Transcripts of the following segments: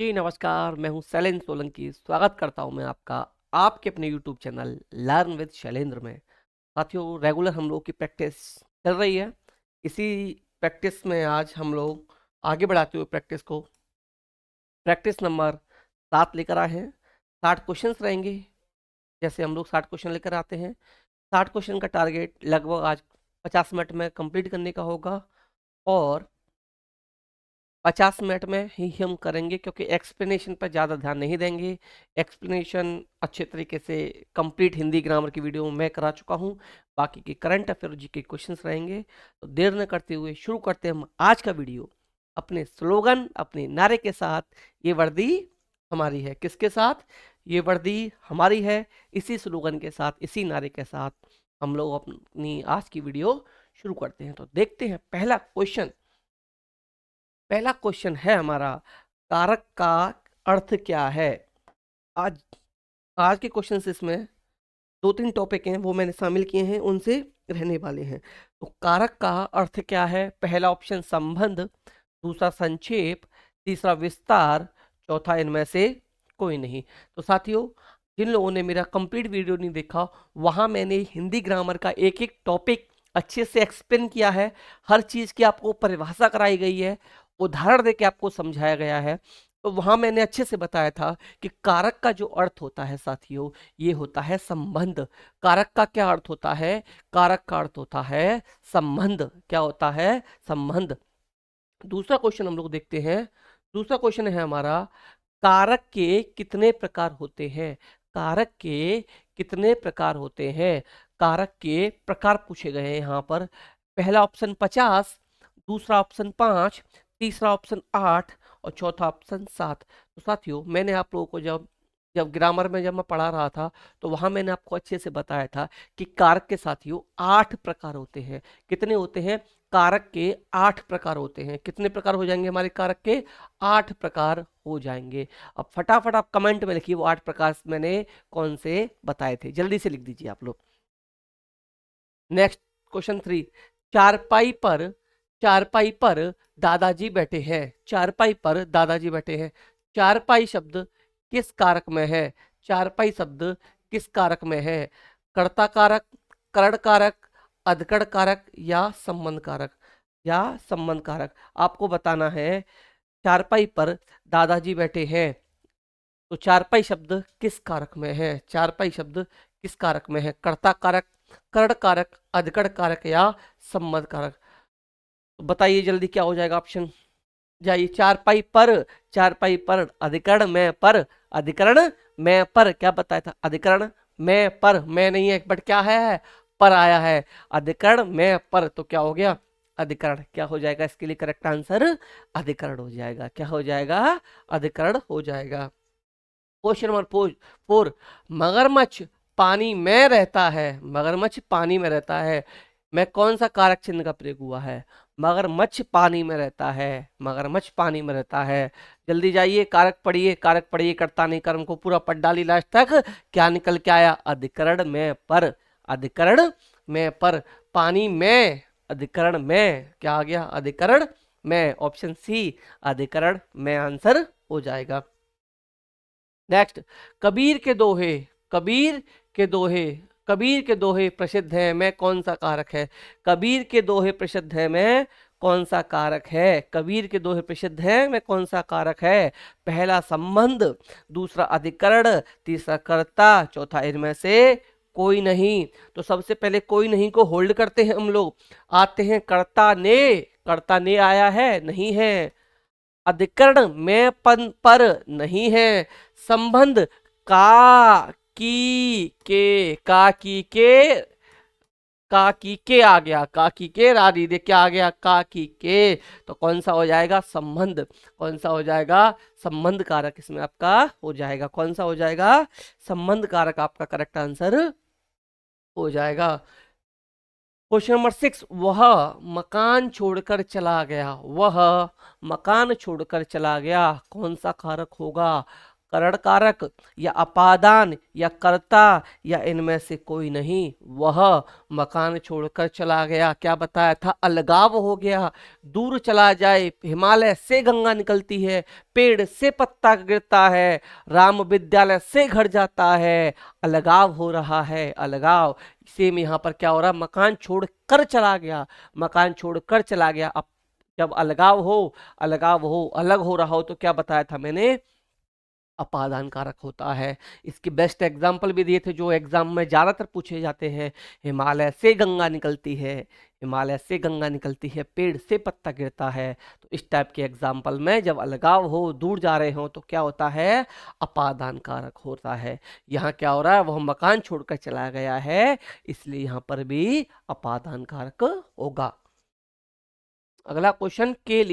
जी नमस्कार, मैं हूं शैलेंद्र सोलंकी। स्वागत करता हूं मैं आपका आपके अपने YouTube channel learn with Shailendra में। साथियों, रेगुलर हम लोग की प्रैक्टिस चल रही है। इसी प्रैक्टिस में आज हम लोग आगे बढ़ाते हुए प्रैक्टिस नंबर 7 लेकर आए हैं। 60 क्वेश्चंस रहेंगे। जैसे हम लोग 60 क्वेश्चन लेकर आते हैं, 60 क्वेश्चन का टारगेट लगभग आज 50 मिनट में कंप्लीट करने का होगा और 50 मिनट में ही हम करेंगे, क्योंकि एक्सप्लेनेशन पर ज़्यादा ध्यान नहीं देंगे। एक्सप्लेनेशन अच्छे तरीके से कंप्लीट हिंदी ग्रामर की वीडियो मैं करा चुका हूँ। बाकी के करंट अफेयर जी के क्वेश्चंस रहेंगे। तो देर न करते हुए शुरू करते हैं हम आज का वीडियो अपने स्लोगन, अपने नारे के साथ। ये वर्दी हमारी है। किसके साथ? ये वर्दी हमारी है। इसी स्लोगन के साथ, इसी नारे के साथ हम लोग अपनी आज की वीडियो शुरू करते हैं। तो देखते हैं पहला क्वेश्चन है हमारा, कारक का अर्थ क्या है। आज आज के क्वेश्चन इसमें 2-3 टॉपिक हैं, वो मैंने शामिल किए हैं, उनसे रहने वाले हैं। तो कारक का अर्थ क्या है? पहला ऑप्शन संबंध, दूसरा संक्षेप, तीसरा विस्तार, चौथा इनमें से कोई नहीं। तो साथियों, जिन लोगों ने मेरा कंप्लीट वीडियो नहीं देखा, वहां मैंने हिंदी ग्रामर का एक एक टॉपिक अच्छे से एक्सप्लेन किया है। हर चीज की आपको परिभाषा कराई गई है, उदाहरण देके आपको समझाया गया है। तो वहां मैंने अच्छे से बताया था कि कारक का जो अर्थ होता है साथियों, ये होता है संबंध। कारक का क्या अर्थ होता है? कारक का अर्थ होता है संबंध। क्या होता है? संबंध। दूसरा क्वेश्चन हम लोग देखते हैं। दूसरा क्वेश्चन है हमारा, कारक के कितने प्रकार होते हैं? कारक के कितने प्रकार होते हैं? कारक के प्रकार पूछे गए हैं यहाँ पर। पहला ऑप्शन 50, दूसरा ऑप्शन 5, तीसरा ऑप्शन 8 और चौथा ऑप्शन 7। तो साथियों, मैंने आप लोगों को जब जब ग्रामर में जब मैं पढ़ा रहा था, तो वहां मैंने आपको अच्छे से बताया था कि कारक के साथियों 8 प्रकार होते हैं। कितने होते हैं? कारक के 8 प्रकार होते हैं। कितने प्रकार हो जाएंगे हमारे कारक के? 8 प्रकार हो जाएंगे। अब फटाफट आप कमेंट में लिखिए वो 8 प्रकार मैंने कौन से बताए थे। जल्दी से लिख दीजिए आप लोग। नेक्स्ट क्वेश्चन 3, चारपाई पर चारपाई पर दादाजी बैठे हैं। चारपाई पर दादाजी बैठे हैं। चारपाई शब्द किस कारक में है? चारपाई शब्द किस कारक में है? कर्ता कारक, करण कारक, अधकड़ कारक या संबंध कारक? या संबंध कारक आपको बताना है। चारपाई पर दादाजी बैठे हैं, तो चारपाई शब्द किस कारक में है? चारपाई शब्द किस कारक में है? कर्ता कारक, करण कारक, अधकड़ कारक या संबंध कारक? तो बताइए जल्दी, क्या हो जाएगा ऑप्शन? जाइए। चारपाई पर अधिकरण में पर, अधिकरण में पर क्या बताया था? अधिकरण में पर, मैं नहीं है बट क्या है? पर आया है। अधिकरण में पर, तो क्या हो गया? अधिकरण। क्या हो जाएगा इसके लिए करेक्ट आंसर? अधिकरण हो जाएगा। क्या हो जाएगा? अधिकरण हो जाएगा। क्वेश्चन नंबर 4, मगरमच्छ पानी में रहता है। मगरमच्छ पानी में रहता है, में कौन सा कारक चिन्ह का प्रयोग हुआ है? मगरमच्छ पानी में रहता है। मगरमच्छ पानी में रहता है। जल्दी जाइए, कारक पढ़िए, कारक पढ़िए, कर्ता नहीं कर्म को पूरा पढ़ डाली लास्ट तक। क्या निकल के आया? अधिकरण में पर। अधिकरण में पर, पानी में, अधिकरण में क्या आ गया? अधिकरण में। ऑप्शन सी अधिकरण में आंसर हो जाएगा। नेक्स्ट, कबीर के दोहे, कबीर के दोहे, कबीर के दोहे प्रसिद्ध है में कौन सा कारक है? कबीर के दोहे प्रसिद्ध है में कौन सा कारक है? कबीर के दोहे प्रसिद्ध है में कौन सा कारक है? पहला संबंध, दूसरा अधिकरण, तीसरा कर्ता, चौथा इनमें से कोई नहीं। तो सबसे पहले कोई नहीं को होल्ड करते हैं हम लोग। आते हैं कर्ता ने। कर्ता ने आया है? नहीं है। अधिकरण में पर नहीं है। संबंध का की के आ गया। का की के राधी दे क्या आ गया? का की के। तो कौन सा हो जाएगा? संबंध। कौन सा हो जाएगा? संबंध कारक इसमें आपका हो जाएगा। कौन सा हो जाएगा? संबंध कारक आपका करेक्ट आंसर हो जाएगा। क्वेश्चन नंबर 6, वह मकान छोड़कर चला गया। वह मकान छोड़कर चला गया, कौन सा कारक होगा? करण कारक या अपादान या कर्ता या इनमें से कोई नहीं। वह मकान छोड़कर चला गया, क्या बताया था, अलगाव हो गया, दूर चला जाए, हिमालय से गंगा निकलती है, पेड़ से पत्ता गिरता है, राम विद्यालय से घर जाता है, अलगाव हो रहा है, अलगाव। सेम यहाँ पर क्या हो रहा है, मकान छोड़ कर चला गया, मकान छोड़ कर चला गया। अब जब अलगाव हो, अलगाव हो, अलग हो रहा हो, तो क्या बताया था मैंने, अपादान कारक होता है। इसके बेस्ट एग्जाम्पल भी दिए थे जो एग्जाम में ज्यादातर पूछे जाते हैं। हिमालय से गंगा निकलती है, हिमालय से गंगा निकलती है, पेड़ से पत्ता गिरता है। तो इस टाइप के एग्जाम्पल में जब अलगाव हो, दूर जा रहे हो, तो क्या होता है, अपादान कारक होता है। यहाँ क्या हो रहा है, वह मकान छोड़कर चला गया है, इसलिए यहाँ पर भी अपादान कारक होगा। अगला क्वेश्चन, के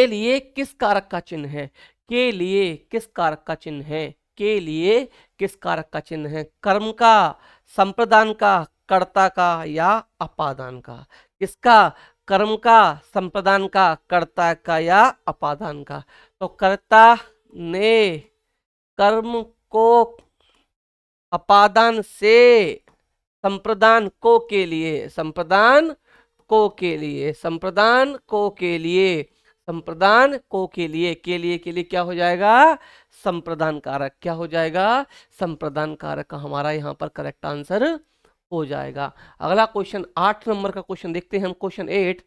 लिए किस कारक का चिन्ह है, के लिए किस कारक का चिन्ह है, के लिए किस कारक का चिन्ह है, कर्म का, संप्रदान का, कर्ता का या अपादान का, किसका, कर्म का, संप्रदान का, कर्ता का या अपादान का। तो कर्ता ने कर्म को अपादान से, संप्रदान को के लिए, संप्रदान को के लिए, संप्रदान को के लिए, संप्रदान को के लिए क्या हो जाएगा, संप्रदान कारक, क्या हो जाएगा, संप्रदान कारक का हमारा यहाँ पर करेक्ट आंसर हो जाएगा। अगला क्वेश्चन 8 नंबर का क्वेश्चन देखते हैं हम, क्वेश्चन 8।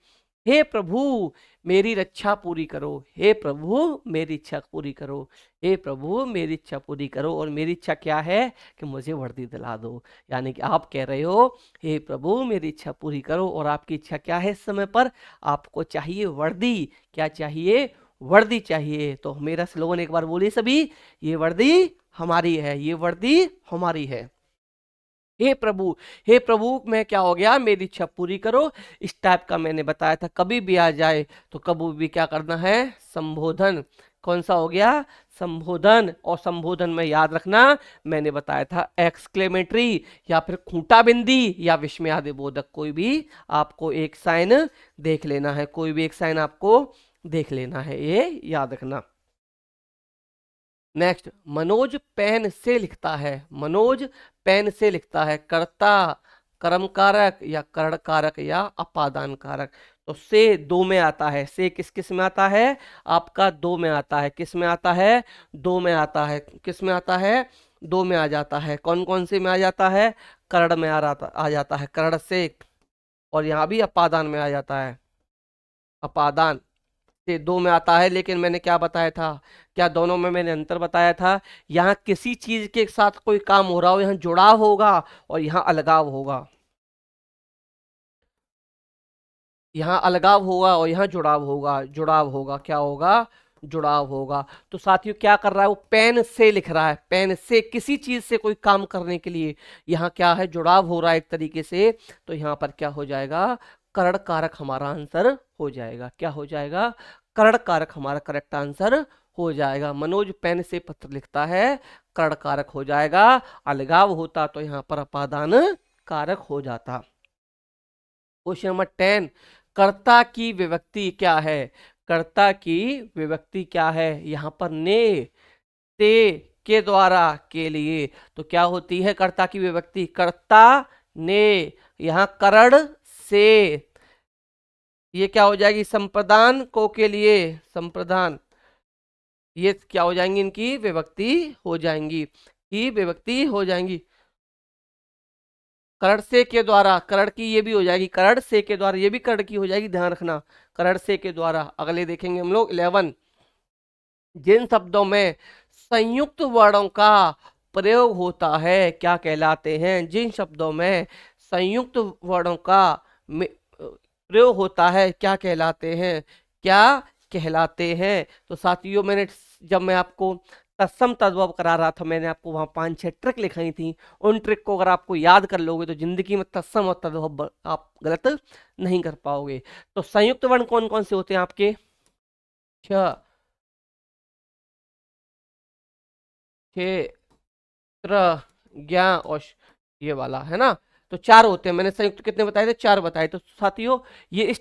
हे प्रभु मेरी रक्षा पूरी करो, हे प्रभु मेरी इच्छा पूरी करो, हे प्रभु मेरी इच्छा पूरी करो। और मेरी इच्छा क्या है कि मुझे वर्दी दिला दो, यानी कि आप कह रहे हो हे प्रभु मेरी इच्छा पूरी करो, और आपकी इच्छा क्या है इस समय पर, आपको चाहिए वर्दी, क्या चाहिए, वर्दी चाहिए। तो मेरा स्लोगन एक बार बोलिए सभी, ये वर्दी हमारी है, ये वर्दी हमारी है। हे प्रभु, हे प्रभु में क्या हो गया, मेरी इच्छा पूरी करो। इस टाइप का मैंने बताया था, कभी भी आ जाए तो कभी भी क्या करना है, संबोधन। कौन सा हो गया, संबोधन। और संबोधन में याद रखना मैंने बताया था एक्सक्लेमेटरी या फिर खूंटा बिंदी या विस्मयादि बोधक, कोई भी आपको एक साइन देख लेना है, कोई भी एक साइन आपको देख लेना है, ये याद रखना। नेक्स्ट, मनोज पेन से लिखता है, मनोज पेन से लिखता है, कर्ता, कर्म कारक या करण कारक या अपादान कारक। तो से दो में आता है, से किस किस में आता है, आपका दो में आता है, किस में आता है, दो में आता है, किस में आता है, दो में आ जाता है। कौन कौन से में आ जाता है, करण में आ जाता है, करण से। और यहाँ भी अपादान में आ जाता है, अपादान से दो में आता है। लेकिन मैंने क्या बताया था, क्या दोनों में मैंने अंतर बताया था, यहाँ किसी चीज के साथ कोई काम हो रहा हो, यहाँ जुड़ाव होगा और यहाँ अलगाव होगा, यहाँ अलगाव होगा और यहाँ जुड़ाव होगा, जुड़ाव होगा, क्या होगा, जुड़ाव होगा। तो साथियों क्या कर रहा है वो, पेन से लिख रहा है, पेन से किसी चीज से कोई काम करने के लिए यहाँ क्या है, जुड़ाव हो रहा है एक तरीके से। तो यहाँ पर क्या हो जाएगा, करण कारक हमारा आंसर हो जाएगा, क्या हो जाएगा, करण कारक हमारा करेक्ट आंसर हो जाएगा। मनोज पेन से पत्र लिखता है, करण कारक हो जाएगा। अलगाव होता तो यहाँ पर अपादान कारक हो जाता। क्वेश्चन नंबर 10, कर्ता की विभक्ति क्या है, कर्ता की विभक्ति क्या है, यहाँ पर ने, ते, के द्वारा, के लिए। तो क्या होती है कर्ता की विभक्ति, कर्ता ने, यहाँ करण से, ये क्या हो जाएगी, संप्रदान को के लिए, संप्रदान, ये क्या हो जाएंगी, इनकी विभक्ति हो जाएंगी, की विभक्ति हो जाएंगी। करण से के द्वारा, करण की ये भी हो जाएगी, करण से के द्वारा, ये भी करण की हो जाएगी, ध्यान रखना, करण से के द्वारा। अगले देखेंगे हम लोग 11, जिन शब्दों में संयुक्त वर्णों का प्रयोग होता है क्या कहलाते हैं, जिन शब्दों में संयुक्त वर्णों का प्रयोग होता है क्या कहलाते हैं, क्या कहलाते हैं। तो साथियों मैंने जब मैं आपको तत्सम तद्भव करा रहा था, मैंने आपको वहां 5-6 ट्रिक लिखाई थी, उन ट्रिक को अगर आपको याद कर लोगे तो जिंदगी में तत्सम और तद्भव आप गलत नहीं कर पाओगे। तो संयुक्त वर्ण कौन कौन से होते हैं आपके, छ, ज्ञा और ये वाला है ना। तो 4 होते हैं, मैंने संयुक्त कितने बताए थे, 4 बताए। तो साथियों ये इस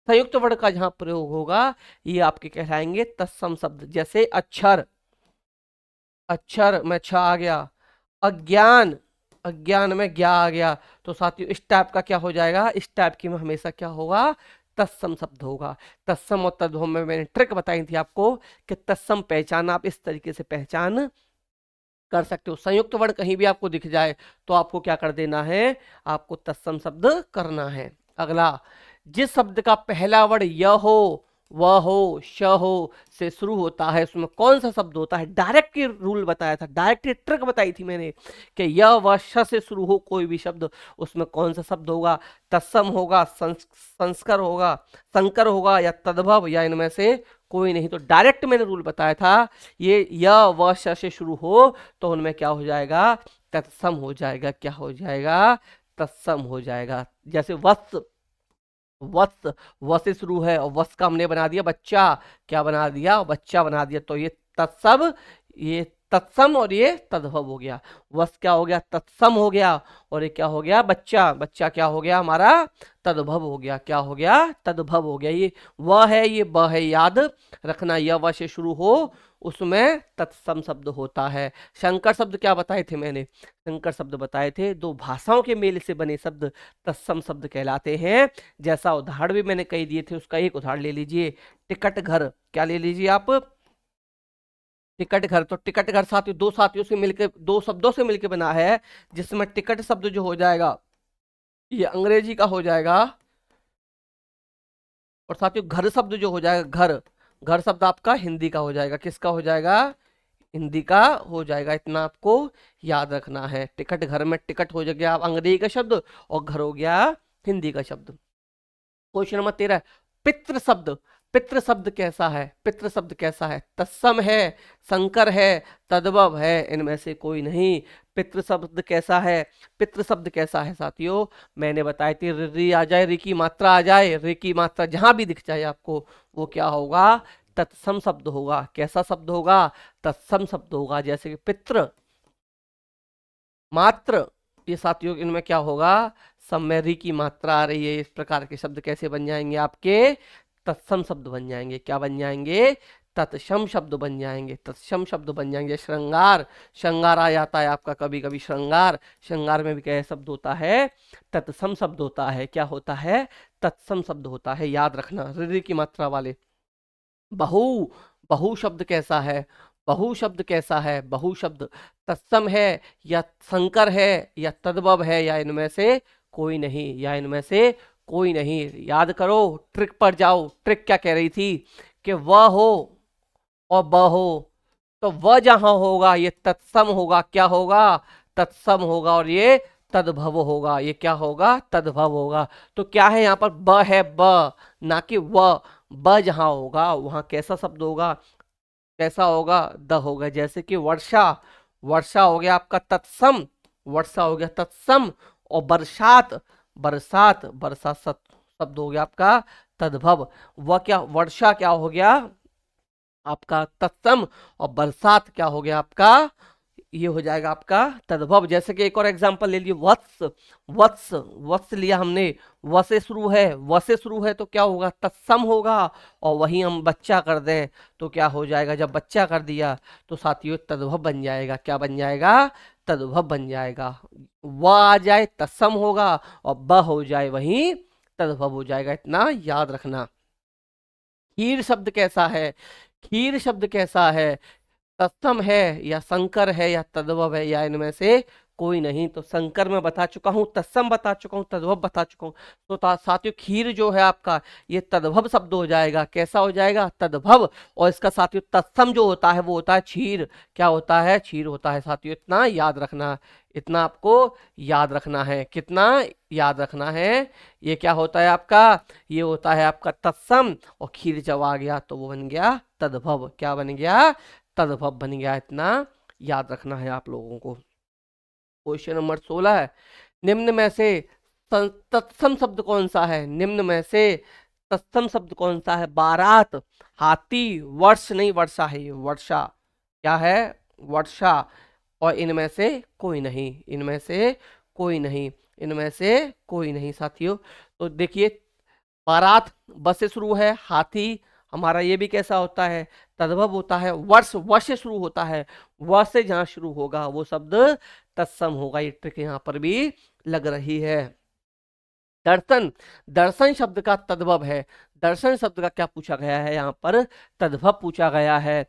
संयुक्त वर्ण का जहां प्रयोग होगा ये आपके कहलाएंगे तत्सम शब्द, जैसे अक्षर, अक्षर में छ आ गया। अज्ञान, अज्ञान में ज्ञा आ गया। तो साथियों इस टाइप का क्या हो जाएगा, इस टाइप की में हमेशा क्या होगा, तत्सम शब्द होगा। तत्सम और तद्भव में मैंने ट्रिक बताई थी आपको कि तत्सम पहचान आप इस तरीके से पहचान कर सकते हो। संयुक्त वर्ण कहीं भी आपको दिख जाए तो आपको क्या कर देना है, आपको तत्सम शब्द करना है। अगला, जिस शब्द का पहला वर्ण य हो, वह हो, श हो से शुरू होता है, उसमें कौन सा शब्द होता है। डायरेक्ट की रूल बताया था, डायरेक्ट की ट्रिक बताई थी मैंने कि य व श से शुरू हो कोई भी शब्द, उसमें कौन सा शब्द होगा, तत्सम होगा, संस्कर होगा, संकर होगा, या तद्भव, या इनमें से कोई नहीं। तो डायरेक्ट मैंने रूल बताया था, ये य व श से शुरू हो तो उनमें क्या हो जाएगा, तत्सम हो जाएगा। क्या हो जाएगा, तत्सम हो जाएगा। जैसे वत्स, वत्स व से शुरू है और वत्स का हमने बना दिया बच्चा, क्या बना दिया, बच्चा बना दिया। तो ये तत्सम, ये तत्सम और ये तद्भव हो गया। वत्स क्या हो गया, तत्सम हो गया, और ये क्या हो गया, बच्चा, बच्चा क्या हो गया हमारा, तद्भव हो गया। क्या हो गया, तद्भव हो गया। ये वह है, ये ब है, याद रखना। यह व से शुरू हो उसमें तत्सम शब्द होता है। शंकर शब्द क्या बताए थे मैंने, शंकर शब्द बताए थे, दो भाषाओं के मेल से बने शब्द तत्सम शब्द कहलाते हैं। जैसा उदाहरण भी मैंने कई दिए थे, उसका एक उदाहरण ले लीजिए, टिकट घर। क्या ले लीजिए आप, टिकट घर। तो टिकट घर साथियों दो साथियों से मिलकर, दो शब्दों से मिलकर बना है, जिसमें टिकट शब्द जो हो जाएगा ये अंग्रेजी का हो जाएगा, और साथियों घर शब्द जो हो जाएगा, घर, घर शब्द आपका हिंदी का हो जाएगा। किसका हो जाएगा, हिंदी का हो जाएगा। इतना आपको याद रखना है। टिकट घर में टिकट हो जाएगा आप अंग्रेजी का शब्द, और घर हो गया हिंदी का शब्द। क्वेश्चन नंबर 13, पितृ शब्द। पितृ शब्द कैसा है, पितृ शब्द कैसा है, तत्सम है, संकर है, तद्भव है, इनमें से कोई नहीं। पितृ शब्द कैसा है, पितृ शब्द कैसा है साथियों, मैंने बताई थी, री आ जाए, री की मात्रा आ जाए, री की मात्रा जहां भी दिख जाए आपको, वो क्या होगा, तत्सम शब्द होगा। कैसा शब्द होगा, तत्सम शब्द होगा। जैसे कि पितृ, मात्र, ये साथियों इनमें क्या होगा, समय री की मात्रा आ रही है। इस प्रकार के शब्द कैसे बन जाएंगे आपके, तत्सम शब्द बन जाएंगे। क्या बन जाएंगे, तत्सम शब्द बन जाएंगे, तत्सम शब्द बन जाएंगे। श्रृंगार, श्रृंगार आ जाता है आपका कभी कभी, श्रृंगार, श्रृंगार में भी क्या शब्द होता है, तत्सम शब्द होता है। क्या होता है, तत्सम शब्द होता है, याद रखना, री की मात्रा वाले। बहु, बहु शब्द कैसा है, बहु शब्द कैसा है, बहु शब्द तत्सम है, या संकर है, या तद्भव है, या इनमें से कोई नहीं, या इनमें से कोई नहीं। याद करो, ट्रिक पर जाओ। ट्रिक क्या कह रही थी कि वह हो और ब हो, तो वह जहां होगा ये तत्सम होगा। क्या होगा, तत्सम होगा, और ये तद्भव होगा। ये क्या होगा, तद्भव होगा। तो क्या है यहाँ पर, ब है, ब, ना कि व। ब जहां होगा वहां कैसा शब्द होगा, कैसा होगा, द होगा। जैसे कि वर्षा, वर्षा हो गया आपका तत्सम, वर्षा हो गया तत्सम, और बरसात, बरसात, बरसात शब्द हो गया आपका तद्भव। वह क्या, वर्षा क्या हो गया आपका तत्सम, और बरसात क्या हो गया आपका, ये हो जाएगा आपका तद्भव। जैसे कि एक और एग्जांपल ले लिए, वत्स, वत्स, वत्स लिया हमने, व से शुरू है, व से शुरू है तो क्या होगा, तत्सम होगा, और वही हम बच्चा कर दें तो क्या हो जाएगा, जब बच्चा कर दिया तो साथियों तद्भव बन जाएगा। क्या बन जाएगा, तद्भव बन जाएगा। व आ जाए तत्सम होगा, और ब हो जाए वही तद्भव हो जाएगा। इतना याद रखना। खीर शब्द कैसा है, खीर शब्द कैसा है, तत्सम है, या संकर है, या तद्भव है, या इनमें से कोई नहीं। तो संकर में बता चुका हूं, तत्सम बता चुका हूं, तद्भव बता चुका हूं। तो साथियों खीर जो है आपका ये तद्भव शब्द हो जाएगा। कैसा हो जाएगा, तद्भव। और इसका साथियों तत्सम जो होता है वो होता है क्षीर। क्या होता है, क्षीर होता है साथियों। इतना याद रखना, इतना आपको याद रखना है। कितना याद रखना है, ये क्या होता है आपका, ये होता है आपका तत्सम, और खीर जब आ गया तो वो बन गया तद्भव। क्या बन गया, तद्भव बन गया। इतना याद रखना है आप लोगों को। क्वेश्चन नंबर 16 है, निम्न में से तत्सम शब्द कौन सा है, निम्न में से तत्सम शब्द कौन सा है। बारात, हाथी, वर्ष नहीं वर्षा है, ये वर्षा। क्या है, वर्षा। और इनमें से कोई नहीं, इनमें से कोई नहीं, इनमें से कोई नहीं साथियों। तो देखिए, बारात ब से शुरू है, हाथी, हमारा ये भी कैसा होता है, तद्भव होता है। वर्ष वर्ष से शुरू होता है, वर्ष से जहां शुरू होगा वो शब्द तत्सम होगा। ये ट्रिक यहाँ पर भी लग रही है। दर्शन, दर्शन शब्द का तद्भव है। दर्शन शब्द का क्या पूछा गया है यहाँ पर, तद्भव पूछा गया है।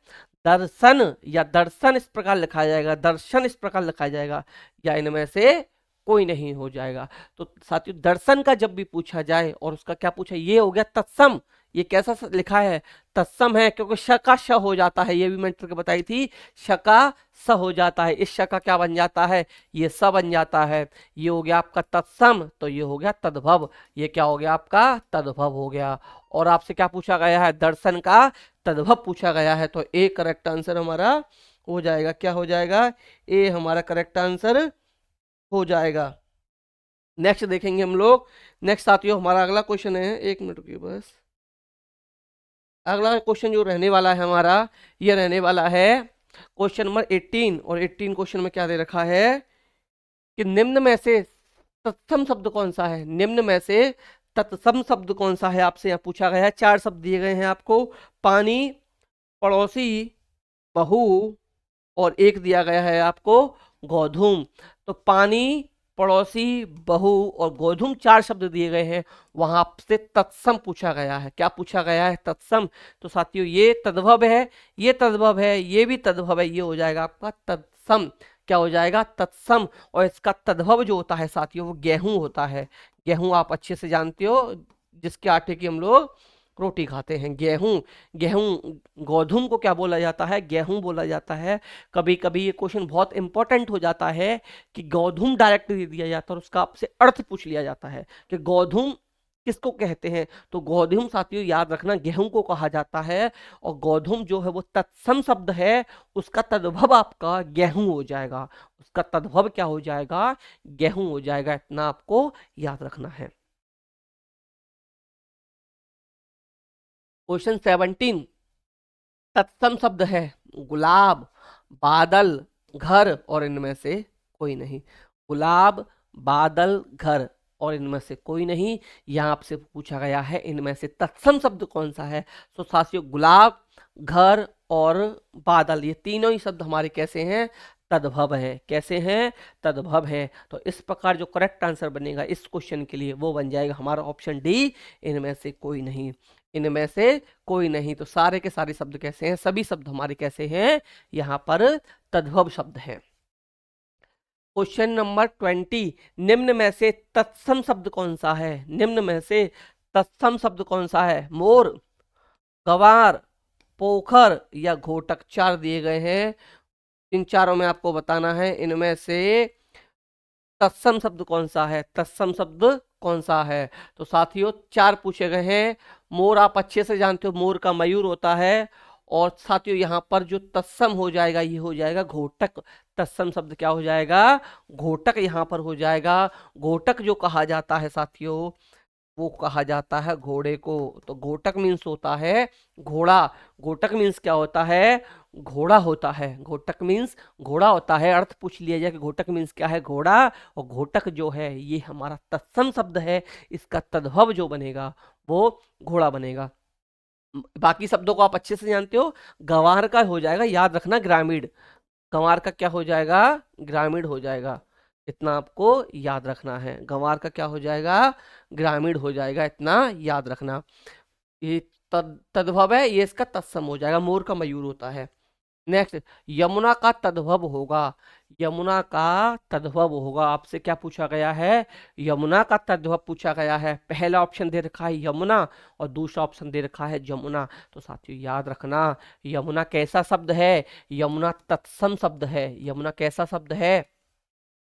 दर्शन या दर्शन इस प्रकार लिखा जाएगा, दर्शन इस प्रकार लिखा जाएगा, या इनमें से कोई नहीं हो जाएगा। तो साथियों दर्शन का जब भी पूछा जाए और उसका क्या पूछा, ये हो गया तत्सम। ये कैसा लिखा है, तत्सम है, क्योंकि श का श हो जाता है, ये भी मैंने ट्रिक बताई थी, श का स हो जाता है, इस श का क्या बन जाता है, ये स बन जाता है। ये हो गया आपका तत्सम, तो ये हो गया तद्भव। ये क्या हो गया आपका, तद्भव हो गया। और आपसे क्या पूछा गया है, दर्शन का तद्भव पूछा गया है, तो ए करेक्ट आंसर हमारा हो जाएगा। क्या हो जाएगा, ए हमारा करेक्ट आंसर हो जाएगा। नेक्स्ट देखेंगे हम लोग। नेक्स्ट साथियों हमारा अगला क्वेश्चन है, एक मिनट रुकिए बस। अगला क्वेश्चन जो रहने वाला है हमारा, ये रहने वाला है क्वेश्चन नंबर 18। और 18 क्वेश्चन में क्या दे रखा है कि निम्न में से तत्सम शब्द कौन सा है। निम्न में से तत्सम शब्द कौन सा है, आपसे यहाँ पूछा गया है। 4 शब्द दिए गए हैं आपको, पानी, पड़ोसी, बहू, और एक दिया गया है आपको गोधूम। तो पानी, पड़ोसी, बहू और गोधूम 4 शब्द दिए गए हैं, वहां से तत्सम पूछा गया है। क्या पूछा गया है, तत्सम। तो साथियों ये तद्भव है, ये तद्भव है, ये भी तद्भव है, ये हो जाएगा आपका तत्सम। क्या हो जाएगा, तत्सम। और इसका तद्भव जो होता है साथियों वो गेहूं होता है। गेहूं आप अच्छे से जानते हो, जिसके आटे की हम लोग रोटी खाते हैं। गेहूं, गेहूं, गोधूम को क्या बोला जाता है, गेहूं बोला जाता है। कभी कभी ये क्वेश्चन बहुत इंपॉर्टेंट हो जाता है कि गोधूम डायरेक्ट दे दिया जाता है और उसका आपसे अर्थ पूछ लिया जाता है कि गोधूम किसको कहते हैं। तो गोधूम साथियों याद रखना गेहूं को कहा जाता है, और गोधूम जो है वो तत्सम शब्द है, उसका तद्भव आपका गेहूं हो जाएगा। उसका तद्भव क्या हो जाएगा, गेहूं हो जाएगा। इतना आपको याद रखना है। क्वेश्चन 17, तत्सम शब्द है गुलाब, बादल, घर और इनमें से कोई नहीं। गुलाब, बादल, घर और इनमें से कोई नहीं। यहाँ आपसे पूछा गया है इनमें से तत्सम शब्द कौन सा है। तो साथियों गुलाब, घर और बादल, ये तीनों ही शब्द हमारे कैसे हैं, तद्भव है। कैसे हैं, तद्भव है। तो इस प्रकार जो करेक्ट आंसर बनेगा इस क्वेश्चन के लिए वो बन जाएगा हमारा ऑप्शन डी, इनमें से कोई नहीं। इनमें से कोई नहीं। तो सारे के सारे शब्द कैसे हैं, सभी शब्द हमारे कैसे हैं, यहाँ पर तद्भव शब्द हैं। क्वेश्चन नंबर 20, निम्न में से तत्सम शब्द कौन सा है। निम्न में से तत्सम शब्द कौन सा है, मोर, गवार, पोखर या घोटक। 4 दिए गए हैं, इन चारों में आपको बताना है इनमें से तत्सम शब्द कौन सा है, तत्सम शब्द कौन सा है। तो साथियों 4 पूछे गए हैं। मोर आप अच्छे से जानते हो, मोर का मयूर होता है। और साथियों यहाँ पर जो तत्सम हो जाएगा ये हो जाएगा घोटक। तत्सम शब्द क्या हो जाएगा, घोटक यहाँ पर हो जाएगा। घोटक जो कहा जाता है साथियों वो कहा जाता है घोड़े को। तो घोटक मीन्स होता है घोड़ा। घोटक मीन्स क्या होता है, घोड़ा होता है। घोटक मीन्स घोड़ा होता है। अर्थ पूछ लिया जाए कि घोटक मीन्स क्या है, घोड़ा। और घोटक जो है ये हमारा तत्सम शब्द है, इसका तद्भव जो बनेगा वो घोड़ा बनेगा। बाकी शब्दों को आप अच्छे से जानते हो। गंवार का हो जाएगा, याद रखना, ग्रामीण। गंवार का क्या हो जाएगा, ग्रामीण हो जाएगा। इतना आपको याद रखना है। गंवार का क्या हो जाएगा, ग्रामीण हो जाएगा, इतना याद रखना। ये तद्भव है, ये इसका तत्सम हो जाएगा। मोर का मयूर होता है। नेक्स्ट, यमुना का तद्भव होगा। यमुना का तद्भव होगा, आपसे क्या पूछा गया है, यमुना का तद्भव पूछा गया है। पहला ऑप्शन दे रखा है यमुना और दूसरा ऑप्शन दे रखा है जमुना। तो साथियों याद रखना, यमुना कैसा शब्द है, यमुना तत्सम शब्द है। यमुना कैसा शब्द है,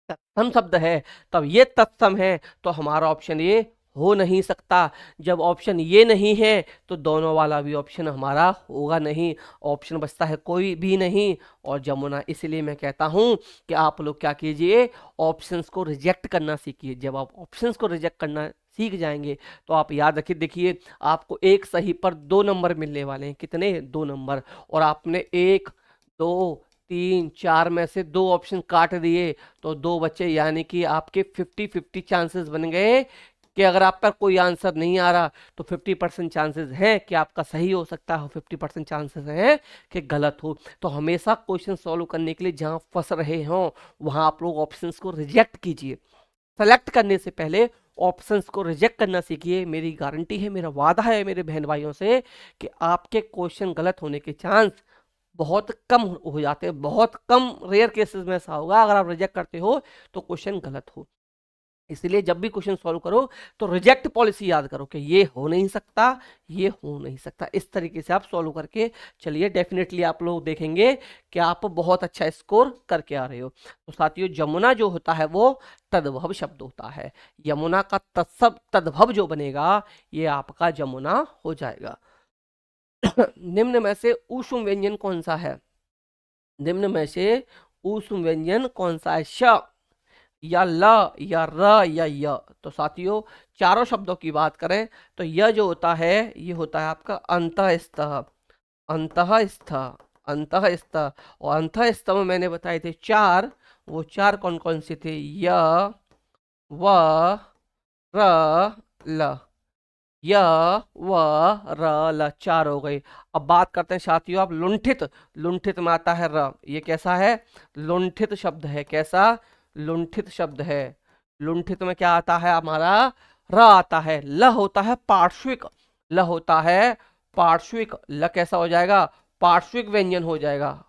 तत्सम शब्द है। तब ये तत्सम है तो हमारा ऑप्शन ये हो नहीं सकता। जब ऑप्शन ये नहीं है तो दोनों वाला भी ऑप्शन हमारा होगा नहीं। ऑप्शन बचता है कोई भी नहीं और जमुना। इसलिए मैं कहता हूं कि आप लोग क्या कीजिए, ऑप्शंस को रिजेक्ट करना सीखिए। जब आप ऑप्शंस को रिजेक्ट करना सीख जाएंगे तो आप याद रखिए, देखिए आपको एक सही पर 2 नंबर मिलने वाले हैं। कितने, 2 नंबर। और आपने 1, 2, 3, 4 में से 2 ऑप्शन काट दिए तो 2 बचे, यानी कि आपके 50-50 चांसेस बन गए कि अगर आप पर कोई आंसर नहीं आ रहा तो 50% चांसेस हैं कि आपका सही हो सकता है, 50% चांसेस हैं कि गलत हो। तो हमेशा क्वेश्चन सॉल्व करने के लिए जहां फंस रहे हों वहां आप लोग ऑप्शंस को रिजेक्ट कीजिए। सेलेक्ट करने से पहले ऑप्शंस को रिजेक्ट करना सीखिए। मेरी गारंटी है, मेरा वादा है मेरे बहन भाइयों से कि आपके क्वेश्चन गलत होने के चांस बहुत कम हो जाते हैं। बहुत कम, रेयर केसेस में ऐसा होगा अगर आप रिजेक्ट करते हो तो क्वेश्चन गलत हो। इसलिए जब भी क्वेश्चन सॉल्व करो तो रिजेक्ट पॉलिसी याद करो कि ये हो नहीं सकता, ये हो नहीं सकता। इस तरीके से आप सॉल्व करके चलिए, डेफिनेटली आप लोग देखेंगे कि आप बहुत अच्छा स्कोर करके आ रहे हो। तो साथियों, यमुना जो होता है वो तद्भव शब्द होता है। यमुना का तत्सब तद्भव जो बनेगा ये आपका यमुना हो जाएगा। निम्न में से ऊष्म व्यंजन कौन सा है? निम्न में से ऊष्म व्यंजन कौन सा है? श या ल या र या य। तो साथियों, चारों शब्दों की बात करें तो यह जो होता है ये होता है आपका अंतःस्थ। अंतःस्थ, अंतःस्थ। और अंतःस्थ में मैंने बताए थे चार, वो चार कौन कौन से थे? य, व, र, ल। य, व, र, ल, चार हो गई। अब बात करते हैं साथियों आप लुंठित। लुंठित में आता है र। ये कैसा है? लुंठित शब्द है। कैसा? लुंठित शब्द है। लुंठित में क्या आता है हमारा? र आता है। ल होता है पार्श्विक। ल होता है पार्श्विक। ल कैसा हो जाएगा? पार्श्विक व्यंजन हो जाएगा।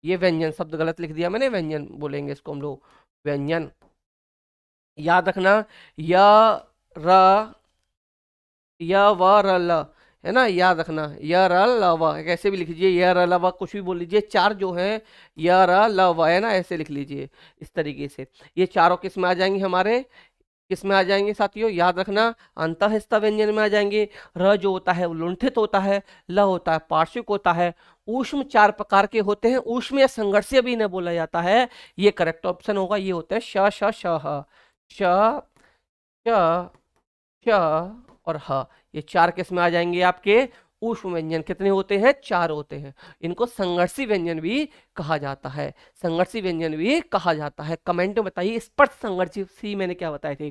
ये व्यंजन शब्द गलत लिख दिया मैंने, व्यंजन बोलेंगे इसको हम लोग, व्यंजन। याद रखना, य, र, य, व, र, ल, है ना? याद रखना, य, र, ल, व, कैसे भी लिख लीजिए, य, र, ल, व, कुछ भी बोल लीजिए। चार जो है य, र, ल, व, है ना, ऐसे लिख लीजिए इस तरीके से। ये चारों किस में आ जाएंगे हमारे? किस में आ जाएंगे साथियों? याद रखना, अंतःस्थ व्यंजन में आ जाएंगे। र जो होता है वो लुंठित होता है, ल होता है पार्श्विक होता है। ऊष्म चार प्रकार के होते हैं, ऊष्म या संघर्षीय भी इन्हें बोला जाता है। ये करेक्ट ऑप्शन होगा। ये होता है श, श, श, ह, श, श, श और ह। ये चार किस में आ जाएंगे आपके? ऊष्म व्यंजन। कितने होते हैं? चार होते हैं। इनको संघर्षी व्यंजन भी कहा जाता है। संघर्षी व्यंजन भी कहा जाता है। कमेंट में बताइए स्पर्श संघर्षी मैंने क्या बताए थे?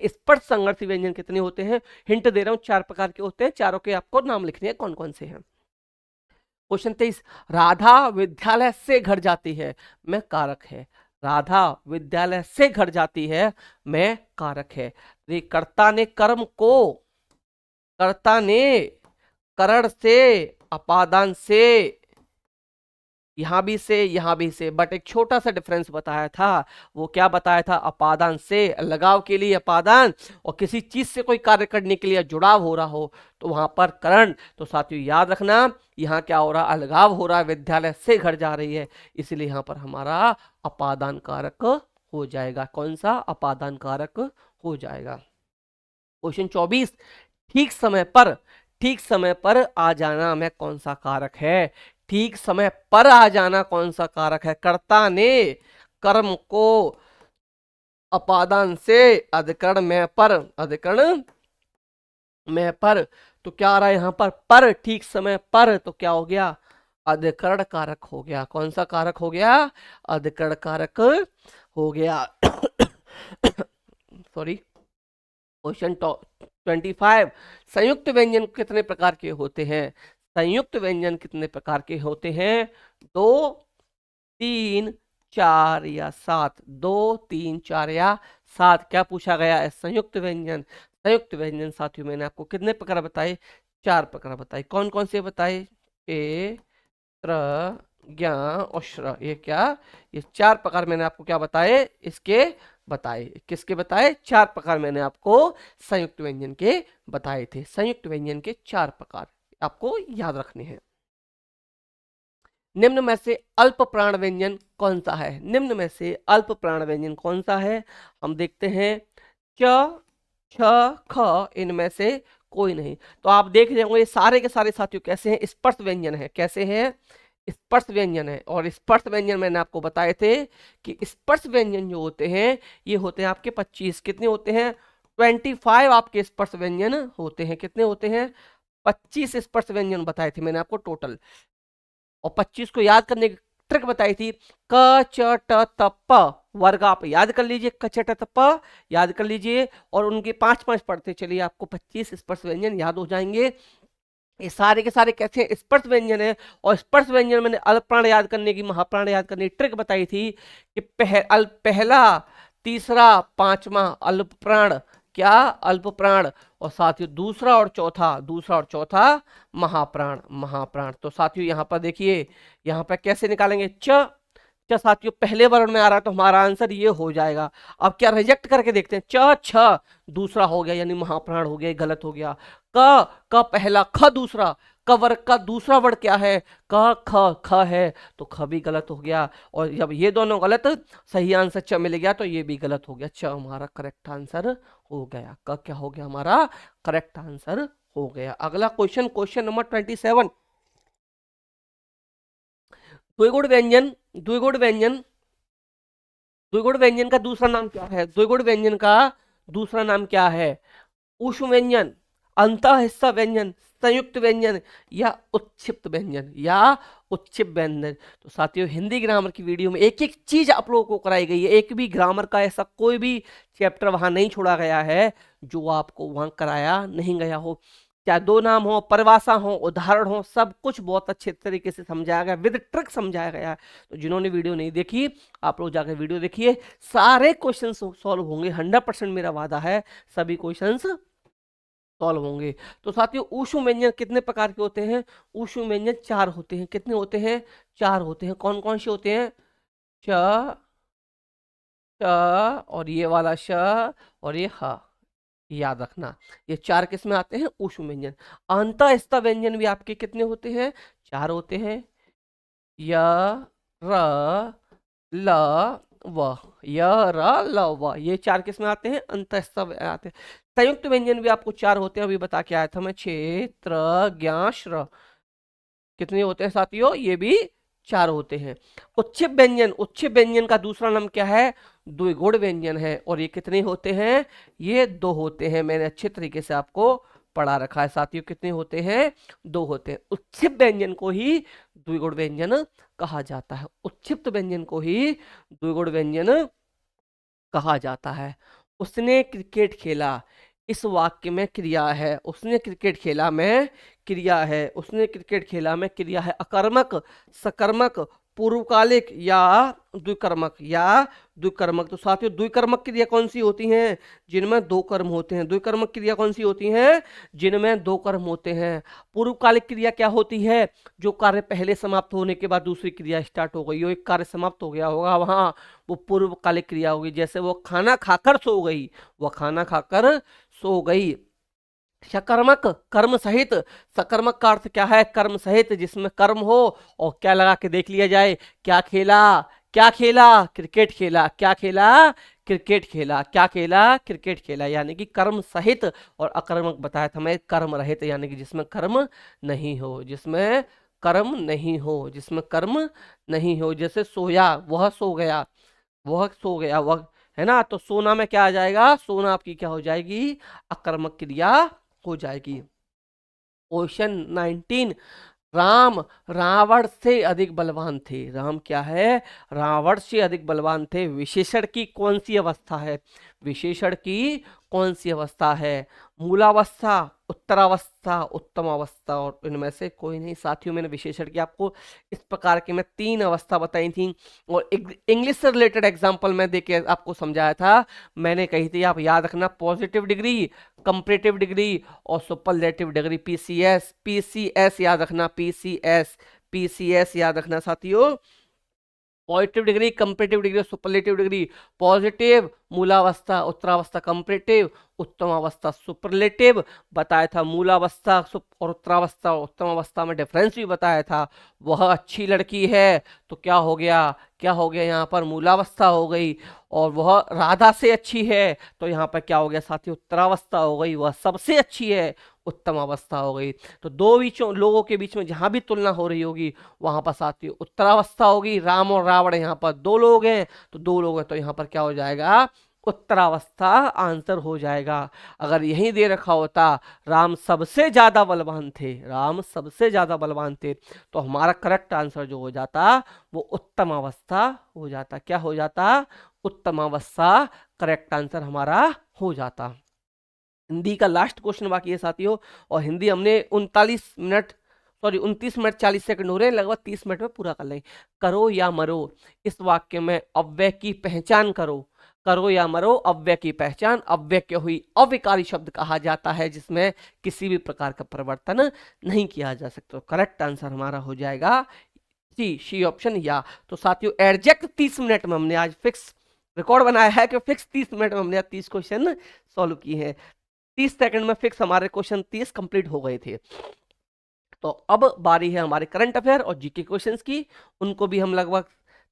स्पर्श संघर्षी व्यंजन कितने होते हैं? हिंट दे रहा हूं, चार प्रकार के होते हैं। चारों के आपको नाम लिखने हैं कौन कौन से हैं। क्वेश्चन 23, राधा विद्यालय से घर जाती है, मैं कारक है। राधा विद्यालय से घर जाती है, मैं कारक है। ये कर्ता ने कर्म को, कर्ता ने करण से, अपादान से, यहां भी से यहां भी से, बट एक छोटा सा डिफरेंस बताया था। वो क्या बताया था? अपादान से, लगाव के लिए अपादान, और किसी चीज से कोई कार्य करने के लिए जुड़ाव हो रहा हो तो वहां पर करण। तो साथियों याद रखना, यहाँ क्या हो रहा? अलगाव हो रहा है, विद्यालय से घर जा रही है, इसलिए यहां पर हमारा अपादान कारक हो जाएगा। कौन सा? अपादान कारक हो जाएगा। क्वेश्चन 24, ठीक समय पर, ठीक समय पर आ जाना में कौन सा कारक है? ठीक समय पर आ जाना कौन सा कारक है? कर्ता ने कर्म को अपादान से, अधिकरण में पर, अधिकरण में पर, तो क्या आ रहा है यहां पर ठीक समय पर, तो क्या हो गया? अधिकरण कारक हो गया। कौन सा कारक हो गया? अधिकरण कारक हो गया। सॉरी। क्वेश्चन 25, संयुक्त व्यंजन कितने प्रकार के होते हैं? संयुक्त व्यंजन कितने प्रकार के होते हैं? 2, 3, 4 या 7। 2, 3, 4 या 7। क्या पूछा गया है? संयुक्त व्यंजन। संयुक्त व्यंजन साथियों मैंने आपको कितने प्रकार बताए? 4 प्रकार बताए। कौन कौन से बताए? ए, त्र, ज्ञ और श्र। ये क्या? ये 4 प्रकार मैंने आपको क्या बताए? इसके बताए। किसके बताए? 4 प्रकार मैंने आपको संयुक्त व्यंजन के बताए थे। संयुक्त व्यंजन के 4 प्रकार आपको याद रखने हैं। निम्न में से अल्प प्राण व्यंजन कौन सा है? निम्न में से अल्प प्राण व्यंजन कौन सा है? हम देखते हैं, च, छ, ख, इनमें से कोई नहीं। तो आप देख रहे होंगे ये सारे के सारे साथियों कैसे हैं? स्पर्श व्यंजन है। कैसे हैं? स्पर्श व्यंजन है। और स्पर्श व्यंजन मैंने आपको बताए थे कि स्पर्श व्यंजन जो होते हैं ये होते हैं आपके 25। कितने होते हैं? 25 आपके स्पर्श व्यंजन होते हैं। कितने होते हैं? 25 स्पर्श व्यंजन बताए थे मैंने आपको टोटल। और 25 को याद करने ट्रिक बताई थी, क च ट त प वर्ग आप याद कर लीजिए, क च ट त प याद कर लीजिए, और उनके 5-5 पढ़ते चलिए, आपको 25 स्पर्श व्यंजन याद हो जाएंगे। ये सारे के सारे कैसे हैं, स्पर्श व्यंजन है। और स्पर्श व्यंजन मैंने अल्प प्राण याद करने की, महाप्राण याद करने की ट्रिक बताई थी कि पहला, तीसरा, पांचवा अल्प प्राण, क्या अल्प प्राण, और साथियों दूसरा और चौथा महाप्राण, महाप्राण। तो साथियों यहाँ पर देखिए, यहाँ पर कैसे निकालेंगे, च साथियों पहले वर्ण में आ रहा है तो हमारा आंसर ये हो जाएगा। अब क्या रिजेक्ट करके देखते हैं, छ दूसरा हो गया यानी महाप्राण हो गया, गलत हो गया। क पहला, ख दूसरा, क वर्ग का दूसरा वर्ड क्या है, क ख है, तो ख भी गलत हो गया। और जब ये दोनों गलत, सही आंसर च मिल गया तो ये भी गलत हो गया, च हमारा करेक्ट आंसर हो गया। क क्या हो गया, हमारा करेक्ट आंसर हो गया। अगला क्वेश्चन, क्वेश्चन नंबर 27। द्विगुण व्यंजन, द्विगुण व्यंजन, द्विगुण व्यंजन का दूसरा नाम क्या है, द्विगुण व्यंजन का दूसरा नाम क्या है, ऊष्म व्यंजन, अंतः हिस्सा व्यंजन, संयुक्त व्यंजन, या उत्क्षिप्त व्यंजन, या उत्क्षिप्त व्यंजन। तो साथियों हिंदी ग्रामर की वीडियो में एक एक चीज आप लोगों को कराई गई है, एक भी ग्रामर का ऐसा कोई भी चैप्टर वहां नहीं छोड़ा गया है जो आपको वहां कराया नहीं गया हो। चाहे दो नाम हो, परिभाषा हो, उदाहरण हो, सब कुछ बहुत अच्छे तरीके से समझाया गया, विद ट्रिक समझाया गया है। तो जिन्होंने वीडियो नहीं देखी, आप लोग जाकर वीडियो देखिए, सारे क्वेश्चन सॉल्व होंगे, 100% मेरा वादा है, सभी क्वेश्चंस सॉल्व होंगे। तो साथियों ऊष्म व्यंजन कितने प्रकार के होते हैं, ऊष्म व्यंजन 4 होते हैं। कितने होते हैं, 4 होते हैं। कौन कौन से होते हैं, च, च, और ये वाला श, और ये ह, याद रखना, ये 4 किस में आते हैं, ऊष्म व्यंजन। अंतःस्थ व्यंजन भी आपके कितने होते हैं, 4 होते हैं, य, र, ल, व, य, र, ल, व, ये 4 किस में आते हैं, अंतःस्थ आते हैं। संयुक्त व्यंजन भी आपको 4 होते हैं, अभी बता के आया था मैं, क्षेत्र, ज्ञ, श्र, कितने होते हैं साथियों, ये भी 4 होते हैं। उच्छिप व्यंजन, उच्छिप व्यंजन का दूसरा नाम क्या है, द्विगुण व्यंजन है, और ये कितने होते हैं, ये 2 होते हैं। मैंने अच्छे तरीके से आपको पढ़ा रखा है साथियों, कितने होते हैं, 2 होते हैं। उच्छिप व्यंजन को ही द्विगुण व्यंजन कहा जाता है, उच्छिप्त व्यंजन को ही द्विगुण व्यंजन कहा जाता है। उसने क्रिकेट खेला, इस वाक्य में क्रिया है, उसने क्रिकेट खेला में क्रिया है, उसने क्रिकेट खेला में क्रिया है, अकर्मक, सकर्मक, पूर्वकालिक, या द्विकर्मक, या द्विकर्मक। तो साथियों द्विकर्मक क्रिया कौन सी होती हैं, जिनमें 2 कर्म होते हैं। द्विकर्मक क्रिया कौन सी होती हैं, जिनमें 2 कर्म होते हैं। पूर्वकालिक क्रिया क्या होती है, जो कार्य पहले समाप्त होने के बाद दूसरी क्रिया स्टार्ट हो गई, एक कार्य समाप्त हो गया होगा वहां, वो पूर्वकालिक क्रिया होगी। जैसे वो खाना खाकर सो गई, वो खाना खाकर सो गई। सकर्मक, कर्म सहित, सकर्मक का अर्थ क्या है, कर्म सहित, जिसमें कर्म हो और क्या लगा के देख लिया जाए, क्या खेला, क्या खेला, क्रिकेट खेला, क्या खेला, क्रिकेट खेला, क्या खेला, क्रिकेट खेला, यानी कि कर्म सहित। और अकर्मक बताया था मैं, कर्म रहित, यानी कि जिसमें कर्म नहीं हो, जिसमें कर्म नहीं हो, जिसमें कर्म नहीं हो। जैसे सोया, वह सो गया, वह सो गया, वह, है ना। तो सोना में क्या आ जाएगा, सोना आपकी क्या हो जाएगी, अकर्मक क्रिया हो जाएगी। क्वेश्चन 19, राम रावण से अधिक बलवान थे, राम क्या है, रावण से अधिक बलवान थे। विशेषण की कौन सी अवस्था है, विशेषण की कौन सी अवस्था है, मूलावस्था, उत्तरावस्था, उत्तम अवस्था, और इनमें से कोई नहीं। साथियों मैंने विशेषण की आपको इस प्रकार की मैं 3 अवस्था बताई थी, और इंग्लिश से रिलेटेड एग्जाम्पल मैं देके आपको समझाया था। मैंने कही थी, आप याद रखना, पॉजिटिव डिग्री, कंपैरेटिव डिग्री, और सुपरलेटिव डिग्री, पीसीएस, पीसीएस याद रखना, पीसीएस, पीसीएस याद रखना साथियों। Positive degree, comparative degree, superlative degree. Positive मूलावस्था, उत्तरावस्था कंपैरेटिव, उत्तम अवस्था सुपरलेटिव। बताया था मूलावस्था और उत्तरावस्था, उत्तम अवस्था में डिफरेंस भी बताया था। वह अच्छी लड़की है, तो क्या हो गया, क्या हो गया, यहाँ पर मूलावस्था हो गई। और वह राधा से अच्छी है, तो यहाँ पर क्या हो गया साथी, उत्तरावस्था हो गई। वह सबसे अच्छी है, उत्तम अवस्था हो गई। तो दो बीचों लोगों के बीच में जहां भी तुलना हो रही होगी, वहां पर साथी उत्तरावस्था होगी। राम और रावण यहाँ पर 2 लोग हैं, तो 2 लोग हैं, तो यहाँ पर क्या हो जाएगा, उत्तरावस्था आंसर हो जाएगा। अगर यही दे रखा होता राम सबसे ज्यादा बलवान थे, राम सबसे ज्यादा बलवान थे, तो हमारा करेक्ट आंसर जो हो जाता वो उत्तम अवस्था हो जाता। क्या हो जाता? उत्तम अवस्था करेक्ट आंसर हमारा हो जाता। हिंदी का लास्ट क्वेश्चन बाकी है साथियों, और हिंदी हमने 39 मिनट, सॉरी 29 मिनट 40 सेकंड हो रहे हैं, लगभग 30 मिनट में पूरा कर लेंगे। करो या मरो, इस वाक्य में अव्यय की पहचान करो। करो या मरो अव्यय की पहचान, अव्यय की हुई अविकारी शब्द कहा जाता है जिसमें किसी भी प्रकार का परिवर्तन नहीं किया जा सकता। करेक्ट आंसर हमारा हो जाएगा सी ऑप्शन या। तो साथियों एग्जैक्ट 30 मिनट में हमने आज फिक्स रिकॉर्ड बनाया है कि फिक्स 30 मिनट में हमने 30 क्वेश्चन सॉल्व किए हैं। 30 सेकंड में फिक्स हमारे क्वेश्चन 30 कंप्लीट हो गए थे। तो अब बारी है हमारे करंट अफेयर और जीके क्वेश्चंस की, उनको भी हम लगभग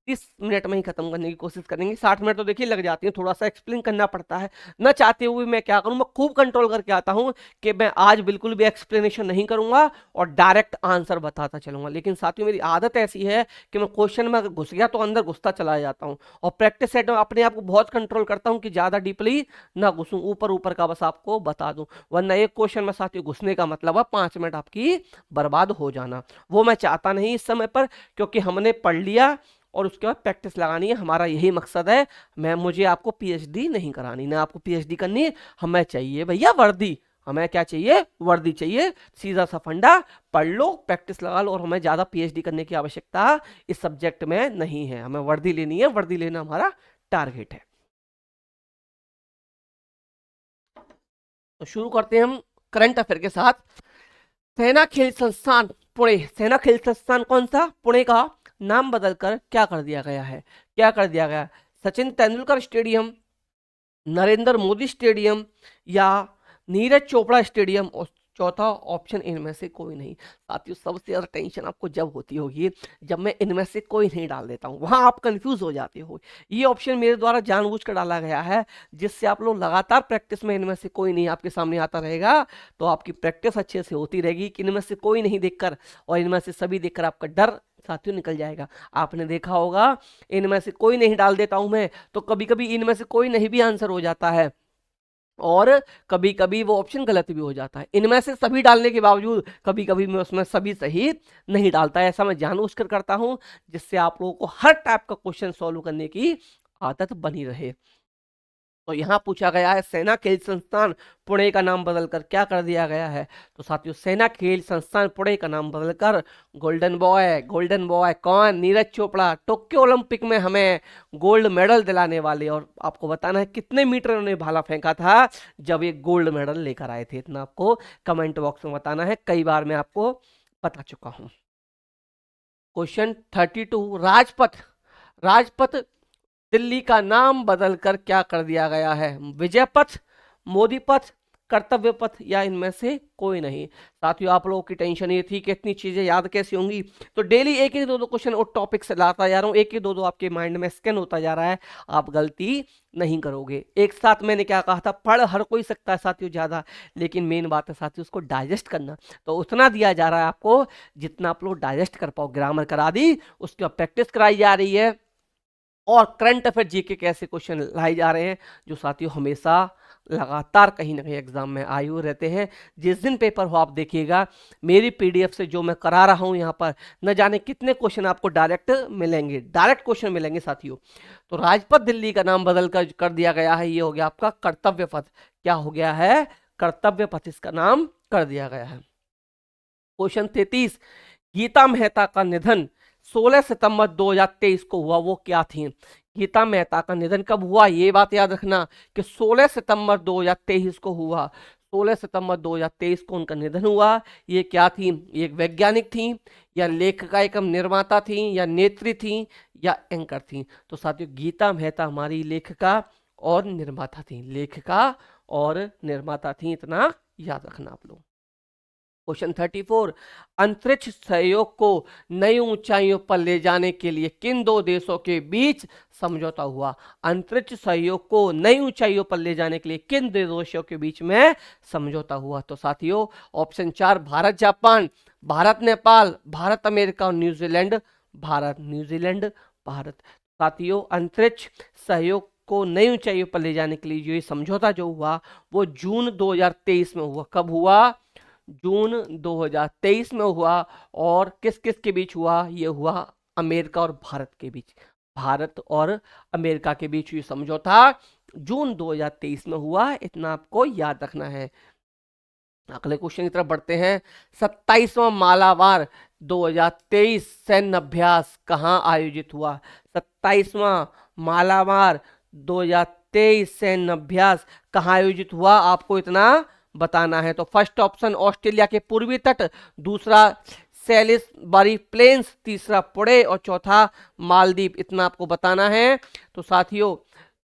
30 मिनट में ही खत्म करने की कोशिश करेंगे। 60 मिनट तो देखिए लग जाती है, थोड़ा सा एक्सप्लेन करना पड़ता है, न चाहते हुए मैं क्या करूं, मैं खूब कंट्रोल करके आता हूं कि मैं आज बिल्कुल भी एक्सप्लेनेशन नहीं करूंगा और डायरेक्ट आंसर बताता चलूंगा। लेकिन साथियों मेरी आदत ऐसी है कि मैं क्वेश्चन में अगर घुस गया तो अंदर घुसता चला जाता हूँ, और प्रैक्टिस सेट में अपने आप को बहुत कंट्रोल करता हूँ कि ज्यादा डीपली ना घुसूं, ऊपर ऊपर का बस आपको बता दूं। वरना एक क्वेश्चन में साथियों घुसने का मतलब है 5 मिनट आपकी बर्बाद हो जाना, वो मैं चाहता नहीं इस समय पर, क्योंकि हमने पढ़ लिया और उसके बाद प्रैक्टिस लगानी है, हमारा यही मकसद है। मुझे आपको पीएचडी नहीं करानी, ना आपको पीएचडी करनी है, हमें चाहिए भैया वर्दी। हमें क्या चाहिए? वर्दी चाहिए। सीधा सा फंडा पढ़ लो, प्रैक्टिस लगा लो, और हमें ज्यादा पीएचडी करने की आवश्यकता इस सब्जेक्ट में नहीं है। हमें वर्दी लेनी है, वर्दी लेना हमारा टारगेट है। तो शुरू करते हैं हम करंट अफेयर के साथ। सेना खेल संस्थान पुणे, सेना खेल संस्थान कौन सा? पुणे का नाम बदलकर क्या कर दिया गया है? क्या कर दिया गया? सचिन तेंदुलकर स्टेडियम, नरेंद्र मोदी स्टेडियम, या नीरज चोपड़ा स्टेडियम, और चौथा ऑप्शन इनमें से कोई नहीं। साथियों सबसे ज्यादा टेंशन आपको जब होती होगी जब मैं इनमें से कोई नहीं डाल देता हूं, वहां आप कंफ्यूज हो जाते हो। ये ऑप्शन मेरे द्वारा जानबूझकर डाला गया है जिससे आप लोग लगातार प्रैक्टिस में इनमें से कोई नहीं आपके सामने आता रहेगा, तो आपकी प्रैक्टिस अच्छे से होती रहेगी कि इनमें से कोई नहीं देखकर और इनमें से सभी देखकर आपका डर साथियों निकल जाएगा। आपने देखा होगा इनमें से कोई नहीं डाल देता हूं मैं, तो कभी कभी इनमें से कोई नहीं भी आंसर हो जाता है, और कभी कभी वो ऑप्शन गलत भी हो जाता है। इनमें से सभी डालने के बावजूद कभी कभी मैं उसमें सभी सही नहीं डालता। ऐसा मैं जानबूझकर करता हूं जिससे आप लोगों को हर टाइप का क्वेश्चन सॉल्व करने की आदत बनी रहे। तो यहाँ पूछा गया है सेना खेल संस्थान पुणे का नाम बदलकर क्या कर दिया गया है? तो साथियों सेना खेल संस्थान पुणे का नाम बदलकर गोल्डन बॉय, गोल्डन बॉय कौन? नीरज चोपड़ा, टोक्यो ओलंपिक में हमें गोल्ड मेडल दिलाने वाले। और आपको बताना है कितने मीटर उन्होंने भाला फेंका था जब ये गोल्ड मेडल लेकर आए थे, इतना आपको कमेंट बॉक्स में बताना है, कई बार मैं आपको बता चुका हूं। क्वेश्चन 32, राजपथ, राजपथ दिल्ली का नाम बदलकर क्या कर दिया गया है? विजय पथ, मोदी पथ, कर्तव्य पथ, या इनमें से कोई नहीं। साथियों आप लोगों की टेंशन ये थी कि इतनी चीजें याद कैसे होंगी, तो डेली एक एक दो दो क्वेश्चन और टॉपिक से लाता जा रहा हूँ, एक एक दो दो आपके माइंड में स्कैन होता जा रहा है, आप गलती नहीं करोगे। एक साथ मैंने क्या कहा था, पढ़ हर कोई सकता है साथियों ज्यादा, लेकिन मेन बात है साथियों उसको डाइजेस्ट करना, तो उतना दिया जा रहा है आपको जितना आप लोग डाइजेस्ट कर पाओ। ग्रामर करा दी, उसकी प्रैक्टिस कराई जा रही है, और करंट अफेयर जीके के ऐसे क्वेश्चन लाए जा रहे हैं जो साथियों हमेशा लगातार कहीं ना कहीं एग्जाम में आए हुए रहते हैं। जिस दिन पेपर हो आप देखिएगा मेरी पीडीएफ से जो मैं करा रहा हूं यहाँ पर, न जाने कितने क्वेश्चन आपको डायरेक्ट मिलेंगे, डायरेक्ट क्वेश्चन मिलेंगे साथियों। तो राजपथ दिल्ली का नाम बदल कर दिया गया है, ये हो गया आपका कर्तव्य पथ। क्या हो गया है? कर्तव्य पथ इसका नाम कर दिया गया है। क्वेश्चन 33, गीता मेहता का निधन 16 सितंबर 2023 को हुआ, वो क्या थी? गीता मेहता का निधन कब हुआ? ये बात याद रखना कि 16 सितंबर 2023 को हुआ। 16 सितंबर 2023 को उनका निधन हुआ। ये क्या थी? ये एक वैज्ञानिक थी, या लेखिका एवं निर्माता थी, या नेत्री थी, या एंकर थी? तो साथियों गीता मेहता हमारी लेखिका और निर्माता थी, लेखिका और निर्माता थी, इतना याद रखना आप लोग। क्वेश्चन 34, अंतरिक्ष सहयोग को नई ऊंचाइयों पर ले जाने के लिए किन दो देशों के बीच समझौता हुआ? अंतरिक्ष सहयोग को नई ऊंचाइयों पर ले जाने के लिए किन दो देशों के बीच में समझौता हुआ? तो साथियों option 4, Bharat Japan, Bharat Nepal, Bharat America और न्यूजीलैंड, भारत न्यूजीलैंड भारत। साथियों अंतरिक्ष सहयोग को नई ऊंचाइयों पर ले जाने के लिए जो ये समझौता जो हुआ वो जून 2023 में हुआ। कब हुआ? जून 2023 में हुआ। और किस किस के बीच हुआ? ये हुआ अमेरिका और भारत के बीच। भारत और अमेरिका के बीच ये समझौता जून 2023 में हुआ, इतना आपको याद रखना है। अगले क्वेश्चन की तरफ बढ़ते हैं। 27वां मालाबार 2023 सैन्य अभ्यास कहाँ आयोजित हुआ? 27वां मालाबार 2023 सैन्य अभ्यास कहाँ आयोजित हुआ, आपको इतना बताना है। तो फर्स्ट ऑप्शन ऑस्ट्रेलिया के पूर्वी तट, दूसरा सेलिसबरी प्लेन्स, तीसरा पुणे और चौथा मालदीव, इतना आपको बताना है। तो साथियों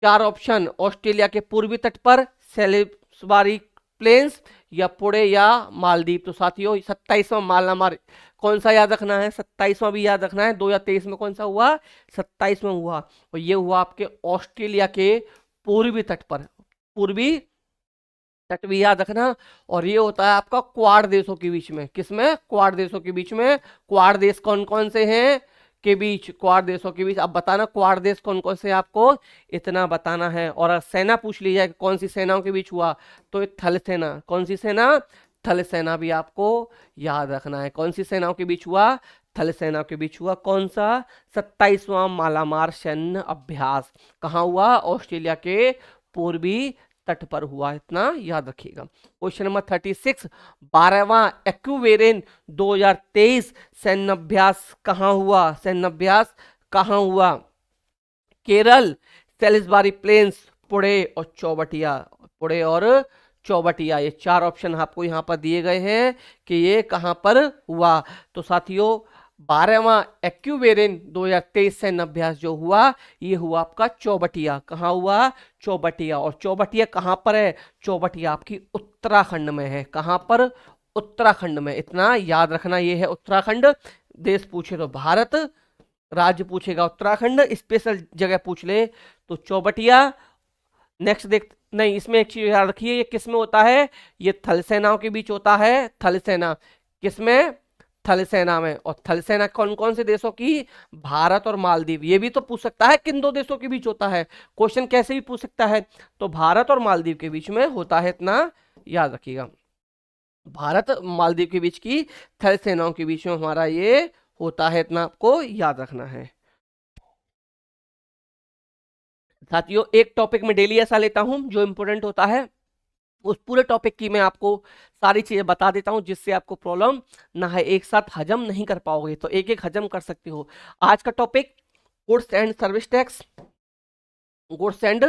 चार ऑप्शन, ऑस्ट्रेलिया के पूर्वी तट पर, सेलिसबरी प्लेन्स, या पुणे या मालदीव। तो साथियों 27वां मालाबार कौन सा याद रखना है? 27वां भी याद रखना है। 2023 में कौन सा हुआ? 27 में हुआ, और ये हुआ आपके ऑस्ट्रेलिया के पूर्वी तट पर। पूर्वी तट भी याद रखना। और ये होता है आपका क्वाड देशों के बीच में। किसमें? क्वाड देशों के बीच में। क्वाड देश कौन कौन से हैं के बीच? क्वाड देशों के बीच। अब बताना क्वाड देश कौन कौन से, आपको इतना बताना है। और अगर सेना पूछ ली जाए कौन सी सेनाओं के बीच हुआ, तो थल सेना। कौन सी सेना? थल सेना भी आपको याद रखना है। कौन सी सेनाओं के बीच हुआ? थल सेना के बीच हुआ। कौन सा? 27वां मालाबार सैन्य अभ्यास कहाँ हुआ? ऑस्ट्रेलिया के पूर्वी तट पर हुआ, इतना याद रखिएगा। क्वेश्चन नंबर 36, 12वां एक्यूवेरिन 2023 सैन्य अभ्यास कहाँ हुआ? सैन्य अभ्यास कहाँ हुआ? केरल, सेलिसबरी प्लेन्स, पुणे और चौबटिया। पुणे और चौबटिया, ये चार ऑप्शन आपको यहाँ पर दिए गए हैं कि ये कहाँ पर हुआ। तो साथियों 12वां एक्यूवेरिन 2023 सैन्य अभ्यास जो हुआ, ये हुआ आपका चौबटिया। कहाँ हुआ? चौबटिया। और चौबटिया कहाँ पर है? चौबटिया आपकी उत्तराखंड में है। कहाँ पर? उत्तराखंड में, इतना याद रखना। ये है उत्तराखंड। देश पूछे तो भारत, राज्य पूछेगा उत्तराखंड, स्पेशल जगह पूछ ले तो चौबटिया। नेक्स्ट देख, नहीं इसमें एक चीज याद रखिए, ये किस में होता है? ये थल सेनाओं के बीच होता है। थल सेना किसमें? थल सेना में। और थल सेना कौन कौन से देशों की? भारत और मालदीव। ये भी तो पूछ सकता है किन दो देशों के बीच होता है, क्वेश्चन कैसे भी पूछ सकता है। तो भारत और मालदीव के बीच में होता है, इतना याद रखिएगा। भारत मालदीव के बीच की थल सेनाओं के बीच में हमारा ये होता है, इतना आपको याद रखना है। साथियों एक टॉपिक में डेली ऐसा लेता हूं जो इंपॉर्टेंट होता है, उस पूरे टॉपिक की मैं आपको सारी चीजें बता देता हूं, जिससे आपको प्रॉब्लम ना है, एक साथ हजम नहीं कर पाओगे, तो एक एक हजम कर सकते हो। आज का topic goods and service tax. Goods and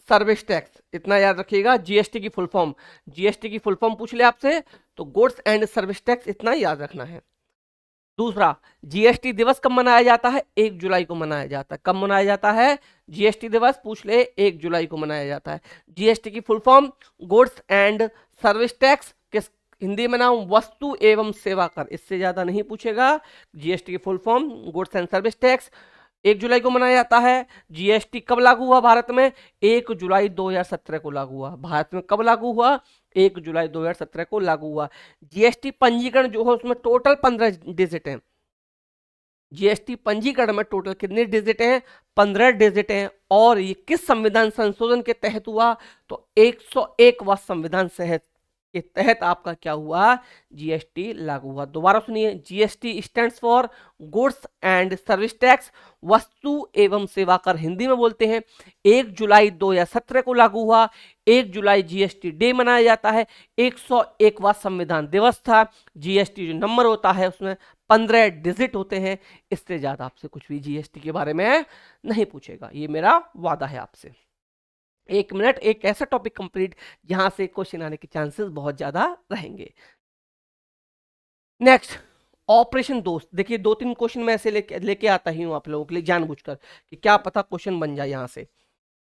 service tax, इतना याद रखिएगा। जीएसटी की फुल फॉर्म, जीएसटी की फुल फॉर्म पूछ ले आपसे तो गुड्स एंड सर्विस टैक्स, इतना याद रखना है। दूसरा, जीएसटी दिवस कब मनाया जाता है? 1 जुलाई को मनाया जाता है। कब मनाया जाता है जीएसटी दिवस? पूछ ले, 1 जुलाई को मनाया जाता है। जीएसटी की full form goods and service tax, किस हिंदी में नाम? वस्तु एवं सेवा कर, इससे ज्यादा नहीं पूछेगा। जीएसटी की full form goods and service tax 1 जुलाई को मनाया जाता है। जीएसटी कब लागू हुआ भारत में? 1 जुलाई 2017 को लागू हुआ। भारत में कब लागू हुआ? 1 जुलाई 2017 को लागू हुआ। जीएसटी पंजीकरण जो है उसमें टोटल 15 डिजिट हैं। जीएसटी पंजीकरण में टोटल कितने डिजिट हैं? 15 डिजिट हैं। और ये किस संविधान संशोधन के तहत हुआ? तो 101वां संविधान के तहत आपका क्या हुआ? जीएसटी लागू हुआ। दोबारा सुनिए, GST stands for goods and service tax, वस्तु एवं सेवा कर हिंदी में बोलते हैं। 1 जुलाई 2017 को लागू हुआ। 1 जुलाई जीएसटी डे मनाया जाता है। 101वां संविधान दिवस था। जीएसटी जो नंबर होता है उसमें 15 डिजिट होते हैं। इससे ज्यादा आपसे कुछ भी जीएसटी के बारे में नहीं पूछेगा, ये मेरा वादा है आपसे। 1 मिनट, एक ऐसा टॉपिक कंप्लीट जहां से क्वेश्चन आने के चांसेस बहुत ज्यादा रहेंगे। नेक्स्ट, ऑपरेशन दोस्त। देखिए 2-3 क्वेश्चन मैं ऐसे लेके आता ही हूं आप लोगों के लिए जानबूझकर कि क्या पता क्वेश्चन बन जाए यहां से।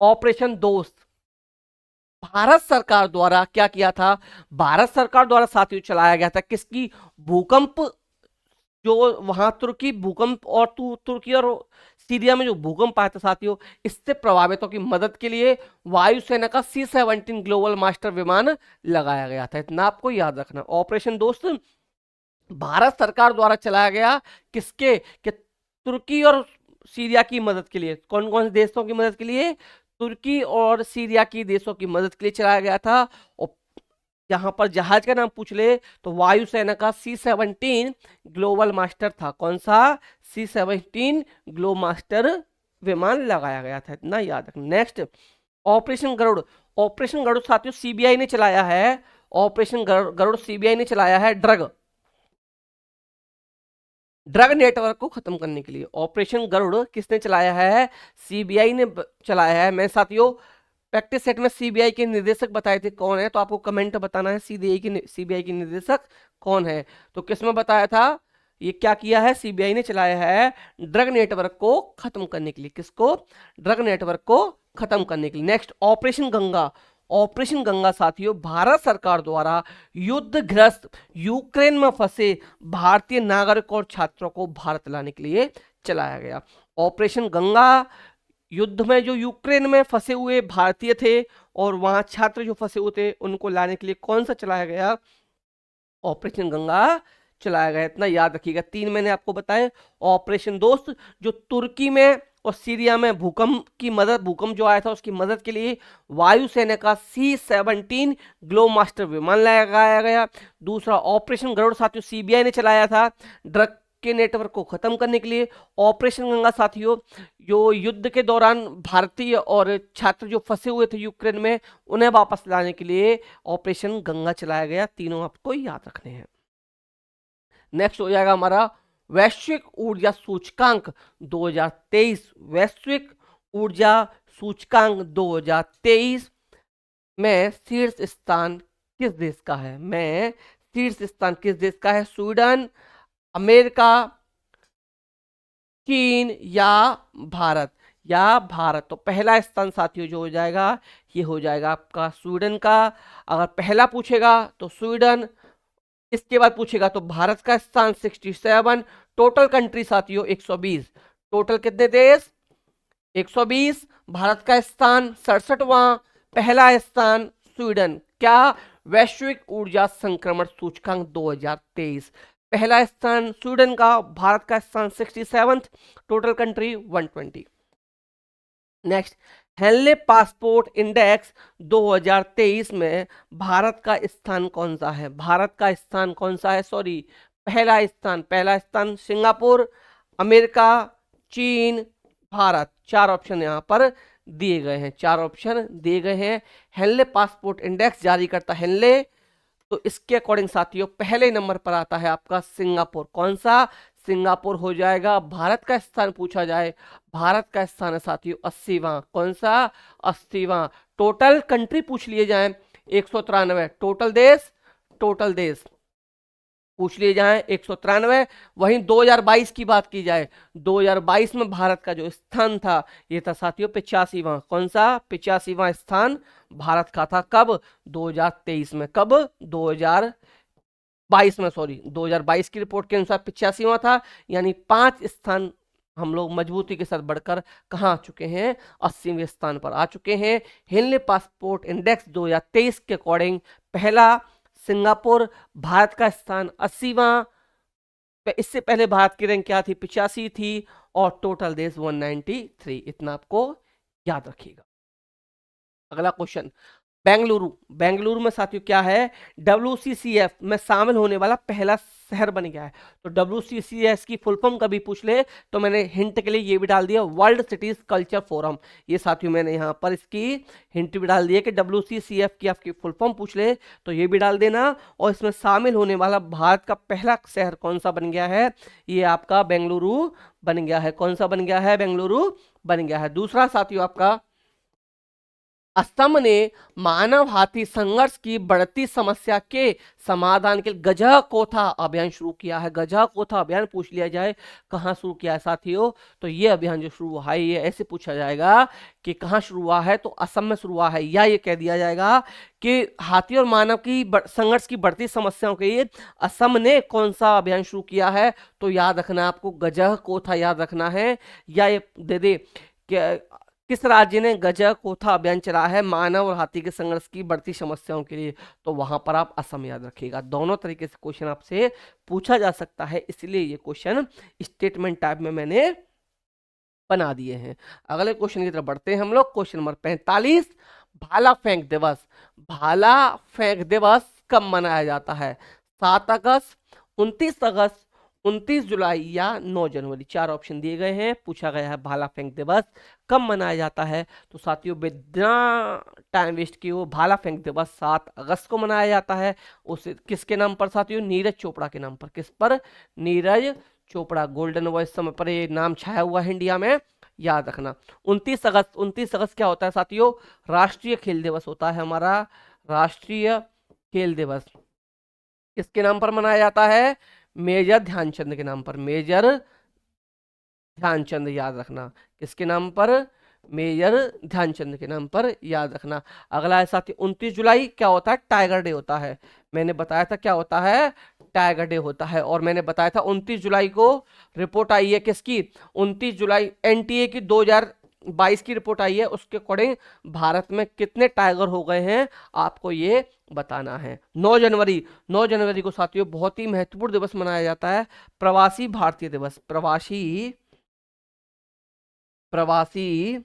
ऑपरेशन दोस्त भारत सरकार द्वारा क्या किया था? भारत सरकार द्वारा साथियों चलाया गया था। किसकी? भूकंप, जो वहां तुर्की भूकंप और तुर्की और सीरिया में जो भूकंप आया था साथियों, इससे प्रभावितों की मदद के लिए वायुसेना का C-17 ग्लोबल मास्टर विमान लगाया गया था, इतना आपको याद रखना। ऑपरेशन दोस्त भारत सरकार द्वारा चलाया गया, किसके? कि तुर्की और सीरिया की मदद के लिए। कौन कौन से देशों की मदद के लिए? तुर्की और सीरिया की देशों की मदद के लिए चलाया गया था। और यहाँ पर जहाज का नाम पूछ ले तो वायुसेना का C-17 ग्लोबल मास्टर था। कौन सा? C-17 ग्लोबल मास्टर विमान लगाया गया था, इतना याद रखना। Next, operation Garud. Operation Garud साथियों सीबीआई ने चलाया है। ऑपरेशन गरुड़ सीबीआई ने चलाया है ड्रग नेटवर्क को खत्म करने के लिए। ऑपरेशन गरुड़ किसने चलाया है? सीबीआई ने चलाया है। मैं साथियों प्रैक्टिस सेट में सीबीआई के निर्देशक बताए थे कौन है, तो आपको कमेंट बताना है सीबीआई के निर्देशक कौन है। तो किसमें बताया था? ये क्या किया है? सीबीआई ने चलाया है ड्रग नेटवर्क को खत्म करने के लिए। किसको? ड्रग नेटवर्क को खत्म करने के लिए। Next, operation Ganga. Operation Ganga साथियों भारत सरकार द्वारा युद्धग्रस्त यूक्रेन में फंसे भारतीय नागरिकों और छात्रों को भारत लाने के लिए चलाया गया। ऑपरेशन गंगा युद्ध में जो यूक्रेन में फंसे हुए भारतीय थे और वहां छात्र जो फंसे हुए थे उनको लाने के लिए कौन सा चलाया गया? ऑपरेशन गंगा चलाया गया, इतना याद रखिएगा। 3 मैंने आपको बताए। ऑपरेशन दोस्त जो तुर्की में और सीरिया में भूकंप जो आया था उसकी मदद के लिए वायुसेना का C-17 ग्लो मास्टर विमान लगाया गया। दूसरा, ऑपरेशन गरुड़ साथियों सीबीआई ने चलाया था ड्रग के नेटवर्क को खत्म करने के लिए। ऑपरेशन गंगा साथियों जो युद्ध के दौरान भारतीय और छात्र जो फंसे हुए थे यूक्रेन में उन्हें वापस लाने के लिए ऑपरेशन गंगा चलाया गया। तीनों आपको याद रखने हैं। नेक्स्ट हो जाएगा हमारा वैश्विक ऊर्जा सूचकांक 2023। वैश्विक ऊर्जा सूचकांक 2023 में शीर्ष स्थान किस देश का है? में शीर्ष स्थान किस देश का है? स्वीडन, अमेरिका, चीन या भारत? तो पहला स्थान साथियों जो हो जाएगा ये हो जाएगा आपका स्वीडन का। अगर पहला पूछेगा तो स्वीडन, इसके बाद पूछेगा तो भारत का स्थान 67। टोटल कंट्री साथियों 120। टोटल कितने देश? 120। भारत का स्थान 67वां, पहला स्थान स्वीडन। क्या? वैश्विक ऊर्जा संक्रमण सूचकांक 2023, पहला स्थान स्वीडन का, भारत का स्थान 67th, total country 120। Next, Henley passport index 2023 में भारत का स्थान कौन सा है? भारत का स्थान कौन सा है? सॉरी, पहला स्थान सिंगापुर, अमेरिका, चीन, भारत। 4 ऑप्शन यहाँ पर दिए गए हैं, 4 ऑप्शन दिए गए हैं। हेनले पासपोर्ट इंडेक्स जारी करता हेनले, तो इसके अकॉर्डिंग साथियों पहले नंबर पर आता है आपका सिंगापुर। कौन सा? सिंगापुर हो जाएगा। भारत का स्थान पूछा जाए, भारत का स्थान है साथियों 80वां। कौन सा? 80वां। टोटल कंट्री पूछ लिए जाए 193। टोटल देश पूछ लिए जाए 193। वहीं 2022 की बात की जाए, 2022 में भारत का जो स्थान था ये था साथियों 85वां। कौन सा? 85वां स्थान भारत का था। कब? 2023 में। कब? 2022 में, सॉरी 2022 की रिपोर्ट के अनुसार 85वां था। यानी 5 स्थान हम लोग मजबूती के साथ बढ़कर कहाँ आ चुके हैं? 80वें स्थान पर आ चुके हैं। हेनले पासपोर्ट इंडेक्स 2023 के अकॉर्डिंग पहला सिंगापुर, भारत का स्थान 80वां। इससे पहले भारत की रैंक क्या थी? 85 थी और टोटल देश 193। इतना आपको याद रखिएगा। अगला क्वेश्चन, बेंगलुरु में साथियों क्या है? WCCF में शामिल होने वाला पहला शहर बन गया है। तो WCCS की फुल फॉर्म कभी पूछ ले तो मैंने हिंट के लिए ये भी डाल दिया, वर्ल्ड सिटीज कल्चर फोरम। ये साथियों मैंने यहाँ पर इसकी हिंट भी डाल दिया कि WCCF की आपकी फुल फॉर्म पूछ ले तो ये भी डाल देना। और इसमें शामिल होने वाला भारत का पहला शहर कौन सा बन गया है? ये आपका बेंगलुरु बन गया है। कौन सा बन गया है? बेंगलुरु बन गया है। दूसरा साथियों आपका असम ने मानव हाथी संघर्ष की बढ़ती समस्या के समाधान के लिए गजह कोथा अभियान शुरू किया है। गजह कोथा अभियान पूछ लिया जाए कहाँ शुरू किया है साथियों, तो ये अभियान जो शुरू हुआ है ये ऐसे पूछा जाएगा कि कहाँ शुरू हुआ है, तो असम में शुरू हुआ है। या ये कह दिया जाएगा कि हाथी और मानव की संघर्ष की बढ़ती समस्याओं के लिए असम ने कौन सा अभियान शुरू किया है, तो याद रखना आपको गजह कोथा याद रखना है। या ये दे दे किस राज्य ने गजह कोथा अभियान चलाया है मानव और हाथी के संघर्ष की बढ़ती समस्याओं के लिए, तो वहां पर आप असम याद रखिएगा। दोनों तरीके से क्वेश्चन आपसे पूछा जा सकता है, इसलिए ये क्वेश्चन स्टेटमेंट टाइप में मैंने बना दिए हैं। अगले क्वेश्चन की तरफ बढ़ते हैं हम लोग। क्वेश्चन नंबर 45, भाला फेंक दिवस। भाला फेंक दिवस कब मनाया जाता है? 7 अगस्त, 29 अगस्त, 29 जुलाई या 9 जनवरी। चार ऑप्शन दिए गए हैं, पूछा गया है भाला फेंक दिवस कब मनाया जाता है। तो साथियों बिना टाइम वेस्ट किए वो भाला फेंक दिवस 7 अगस्त को मनाया जाता है। उसे किसके नाम पर साथियों? नीरज चोपड़ा के नाम पर। किस पर? नीरज चोपड़ा। गोल्डन वॉइस समय पर ये नाम छाया हुआ है इंडिया में, याद रखना। 29 अगस्त, 29 अगस्त क्या होता है साथियों? राष्ट्रीय खेल दिवस होता है हमारा, राष्ट्रीय खेल दिवस। किसके नाम पर मनाया जाता है? मेजर ध्यानचंद के नाम पर। मेजर ध्यानचंद, याद रखना। किसके नाम पर? मेजर ध्यानचंद के नाम पर, याद रखना। अगला है साथी 29 जुलाई, क्या होता है? टाइगर डे होता है। मैंने बताया था क्या होता है? टाइगर डे होता है। और मैंने बताया था 29 जुलाई को रिपोर्ट आई है किसकी? 29 जुलाई एनटीए की 2022 की रिपोर्ट आई है। उसके अकॉर्डिंग भारत में कितने टाइगर हो गए हैं आपको ये बताना है। 9 जनवरी, 9 जनवरी को साथियों बहुत ही महत्वपूर्ण दिवस मनाया जाता है, प्रवासी भारतीय दिवस। प्रवासी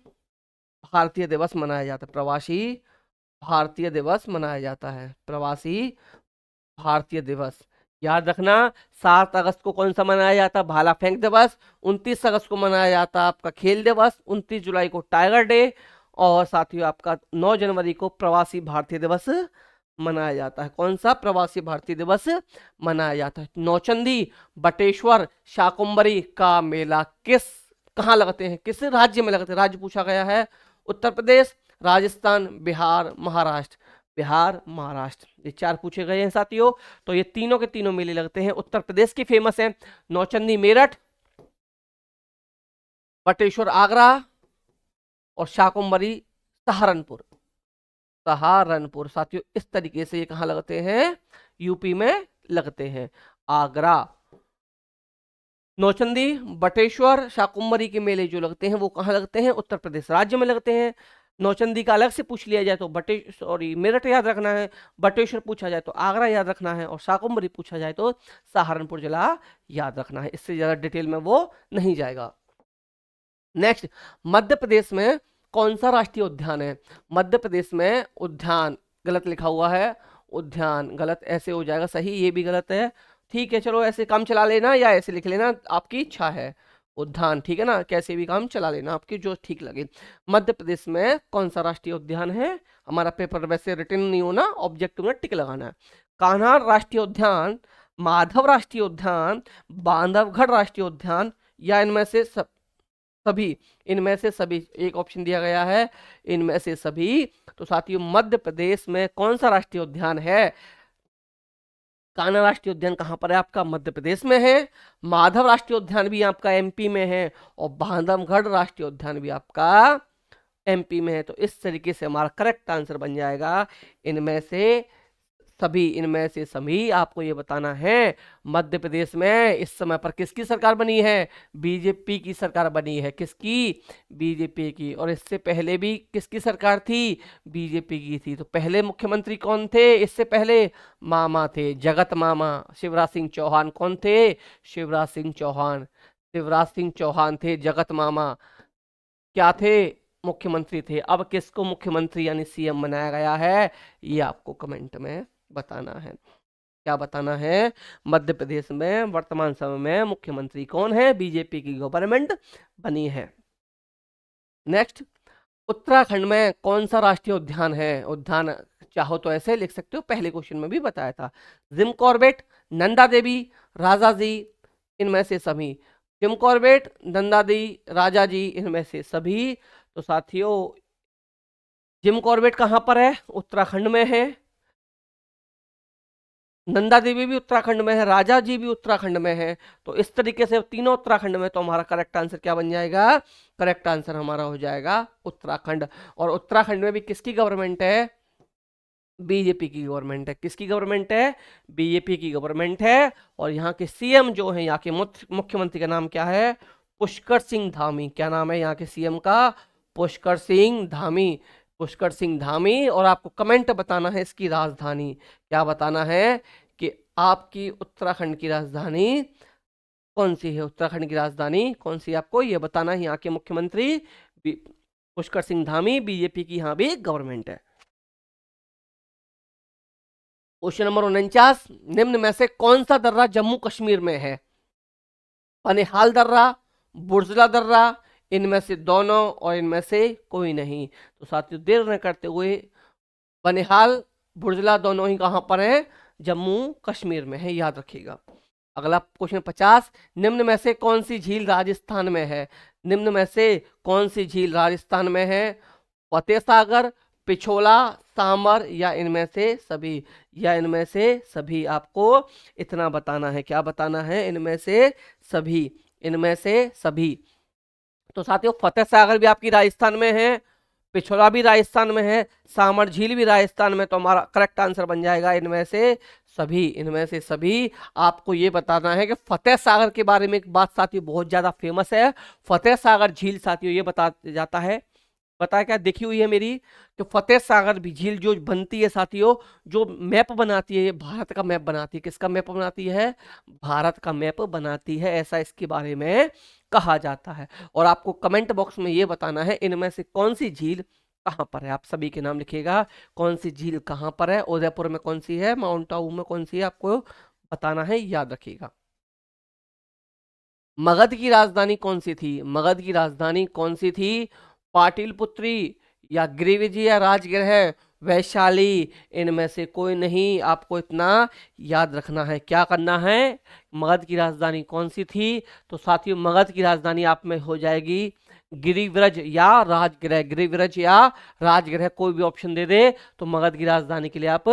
भारतीय दिवस मनाया जाता है। प्रवासी भारतीय दिवस मनाया जाता है। प्रवासी भारतीय दिवस, याद रखना। 7 अगस्त को कौन सा मनाया जाता है? भाला फेंक दिवस। 29 अगस्त को मनाया जाता है आपका खेल दिवस। 29 जुलाई को टाइगर डे। और साथियों आपका 9 जनवरी को प्रवासी भारतीय दिवस मनाया जाता है। कौन सा? प्रवासी भारतीय दिवस मनाया जाता है। नौचंदी, बटेश्वर, शाकुंभरी का मेला कहाँ लगते हैं? किस राज्य में लगते हैं? राज्य पूछा गया है। उत्तर प्रदेश, राजस्थान, बिहार, महाराष्ट्र। बिहार, महाराष्ट्र, ये चार पूछे गए हैं साथियों। तो ये तीनों के तीनों मेले लगते हैं उत्तर प्रदेश की, फेमस है। नौचंदी मेरठ, बटेश्वर आगरा और शाकुंभरी सहारनपुर। सहारनपुर साथियों, इस तरीके से ये कहाँ लगते हैं? यूपी में लगते हैं। आगरा, नौचंदी, बटेश्वर, शाकुंभरी के मेले जो लगते हैं वो कहाँ लगते हैं? उत्तर प्रदेश राज्य में लगते हैं। नौचंदी का अलग से पूछ लिया जाए तो मेरठ याद रखना है। बटेश्वर पूछा जाए तो आगरा याद रखना है। और शाकुंभरी पूछा जाए तो सहारनपुर जिला याद रखना है। इससे ज्यादा डिटेल में वो नहीं जाएगा। नेक्स्ट, मध्य प्रदेश में कौन सा राष्ट्रीय उद्यान है? मध्य प्रदेश में उद्यान गलत लिखा हुआ है। उद्यान गलत, ऐसे हो जाएगा सही, ये भी गलत है। ठीक है चलो, ऐसे काम चला लेना या ऐसे लिख लेना, आपकी इच्छा है। उद्यान, ठीक है ना, कैसे भी काम चला लेना, आपकी जो ठीक लगे। मध्य प्रदेश में कौन सा राष्ट्रीय उद्यान है? हमारा पेपर वैसे रिटर्न नहीं होना, ऑब्जेक्टिव में टिक लगाना है। कान्हा राष्ट्रीय उद्यान, माधव राष्ट्रीय उद्यान, बांधवगढ़ राष्ट्रीय उद्यान, या इनमें से सभी। इनमें से सभी, एक ऑप्शन दिया गया है इनमें से सभी। तो साथियों मध्य प्रदेश में कौन सा राष्ट्रीय उद्यान है? कान्हा राष्ट्रीय उद्यान कहाँ पर है आपका? मध्य प्रदेश में है। माधव राष्ट्रीय उद्यान भी आपका एमपी में है। और बांधवगढ़ राष्ट्रीय उद्यान भी आपका एमपी में है। तो इस तरीके से हमारा करेक्ट आंसर बन जाएगा इनमें से सभी। इनमें से सभी आपको ये बताना है। मध्य प्रदेश में इस समय पर किसकी सरकार बनी है? बीजेपी की सरकार बनी है। किसकी? बीजेपी की। और इससे पहले भी किसकी सरकार थी? बीजेपी की थी। तो पहले मुख्यमंत्री कौन थे इससे पहले? मामा थे, जगत मामा शिवराज सिंह चौहान। कौन थे? शिवराज सिंह चौहान। शिवराज सिंह चौहान थे, जगत मामा क्या थे? मुख्यमंत्री थे। अब किसको मुख्यमंत्री यानी सीएम बनाया गया है? ये आपको कमेंट में बताना है। क्या बताना है? मध्य प्रदेश में वर्तमान समय में मुख्यमंत्री कौन है? बीजेपी की गवर्नमेंट बनी है। नेक्स्ट, उत्तराखंड में कौन सा राष्ट्रीय उद्यान है? उद्यान चाहो तो ऐसे लिख सकते हो, पहले क्वेश्चन में भी बताया था। जिम कॉर्बेट, नंदा देवी, राजा जी, इनमें से सभी। जिम कॉर्बेट, नंदा देवी, राजा जी, इनमें से सभी। तो साथियों जिम कॉर्बेट कहाँ पर है? उत्तराखंड में है। नंदा देवी भी उत्तराखंड में है, राजा जी भी उत्तराखंड में है। तो इस तरीके से तीनों उत्तराखंड में। तो हमारा करेक्ट आंसर क्या बन जाएगा? करेक्ट आंसर हमारा हो जाएगा उत्तराखंड। और उत्तराखंड में भी किसकी गवर्नमेंट है? बीजेपी की गवर्नमेंट है। किसकी गवर्नमेंट है? बीजेपी की गवर्नमेंट है। और यहाँ के सीएम जो है, यहाँ के मुख्यमंत्री का नाम क्या है? पुष्कर सिंह धामी। क्या नाम है यहाँ के सीएम का? पुष्कर सिंह धामी। पुष्कर सिंह धामी। और आपको कमेंट बताना है इसकी राजधानी। क्या बताना है? कि आपकी उत्तराखंड की राजधानी कौन सी है उत्तराखंड की राजधानी, कौन सी आपको ये बताना है। यहाँ के मुख्यमंत्री पुष्कर सिंह धामी, बीजेपी की यहाँ भी गवर्नमेंट है। क्वेश्चन नंबर 49, निम्न में से कौन सा दर्रा जम्मू कश्मीर में है? बनिहाल दर्रा, बुर्जला दर्रा, इनमें से दोनों और इनमें से कोई नहीं। तो साथियों देर न करते हुए, बनिहाल बुर्जला दोनों ही कहां पर हैं? जम्मू कश्मीर में है, याद रखिएगा। अगला क्वेश्चन 50, निम्न में से कौन सी झील राजस्थान में है? निम्न में से कौन सी झील राजस्थान में है? फतेह सागर, पिछोला, सामर, या इनमें से सभी? या इनमें से सभी? आपको इतना बताना है, क्या बताना है? इनमें से सभी, इनमें से सभी। तो साथियों फतेह सागर भी आपकी राजस्थान में है, पिछोला भी राजस्थान में है, सामर झील भी राजस्थान में। तो हमारा करेक्ट आंसर बन जाएगा इनमें से सभी, इनमें से सभी। आपको ये बताना है कि फतेह सागर के बारे में एक बात साथियों बहुत ज्यादा फेमस है। फतेह सागर झील साथियों ये बता जाता है, पता है क्या देखी हुई है मेरी, कि फतेह सागर भी झील जो बनती है साथियों, जो मैप बनाती है, ये भारत का मैप बनाती है। किसका मैप बनाती है? भारत का मैप बनाती है, ऐसा इसके बारे में कहा जाता है। और आपको कमेंट बॉक्स में ये बताना है इनमें से कौन सी झील कहां पर है। आप सभी के नाम लिखिएगा, कौन सी झील कहां पर है, उदयपुर में कौन सी है, माउंट आबू में कौन सी है, आपको बताना है, याद रखिएगा। मगध की राजधानी कौन सी थी? मगध की राजधानी कौन सी थी? पाटिलपुत्री, या गिरिविजय, या राजगृह, वैशाली, इनमें से कोई नहीं। आपको इतना याद रखना है, क्या करना है? मगध की राजधानी कौन सी थी? तो साथियों मगध की राजधानी आप में हो जाएगी गिरिव्रज या राजगृह। गिरिव्रज या राजगृह कोई भी ऑप्शन दे दे तो मगध की राजधानी के लिए आप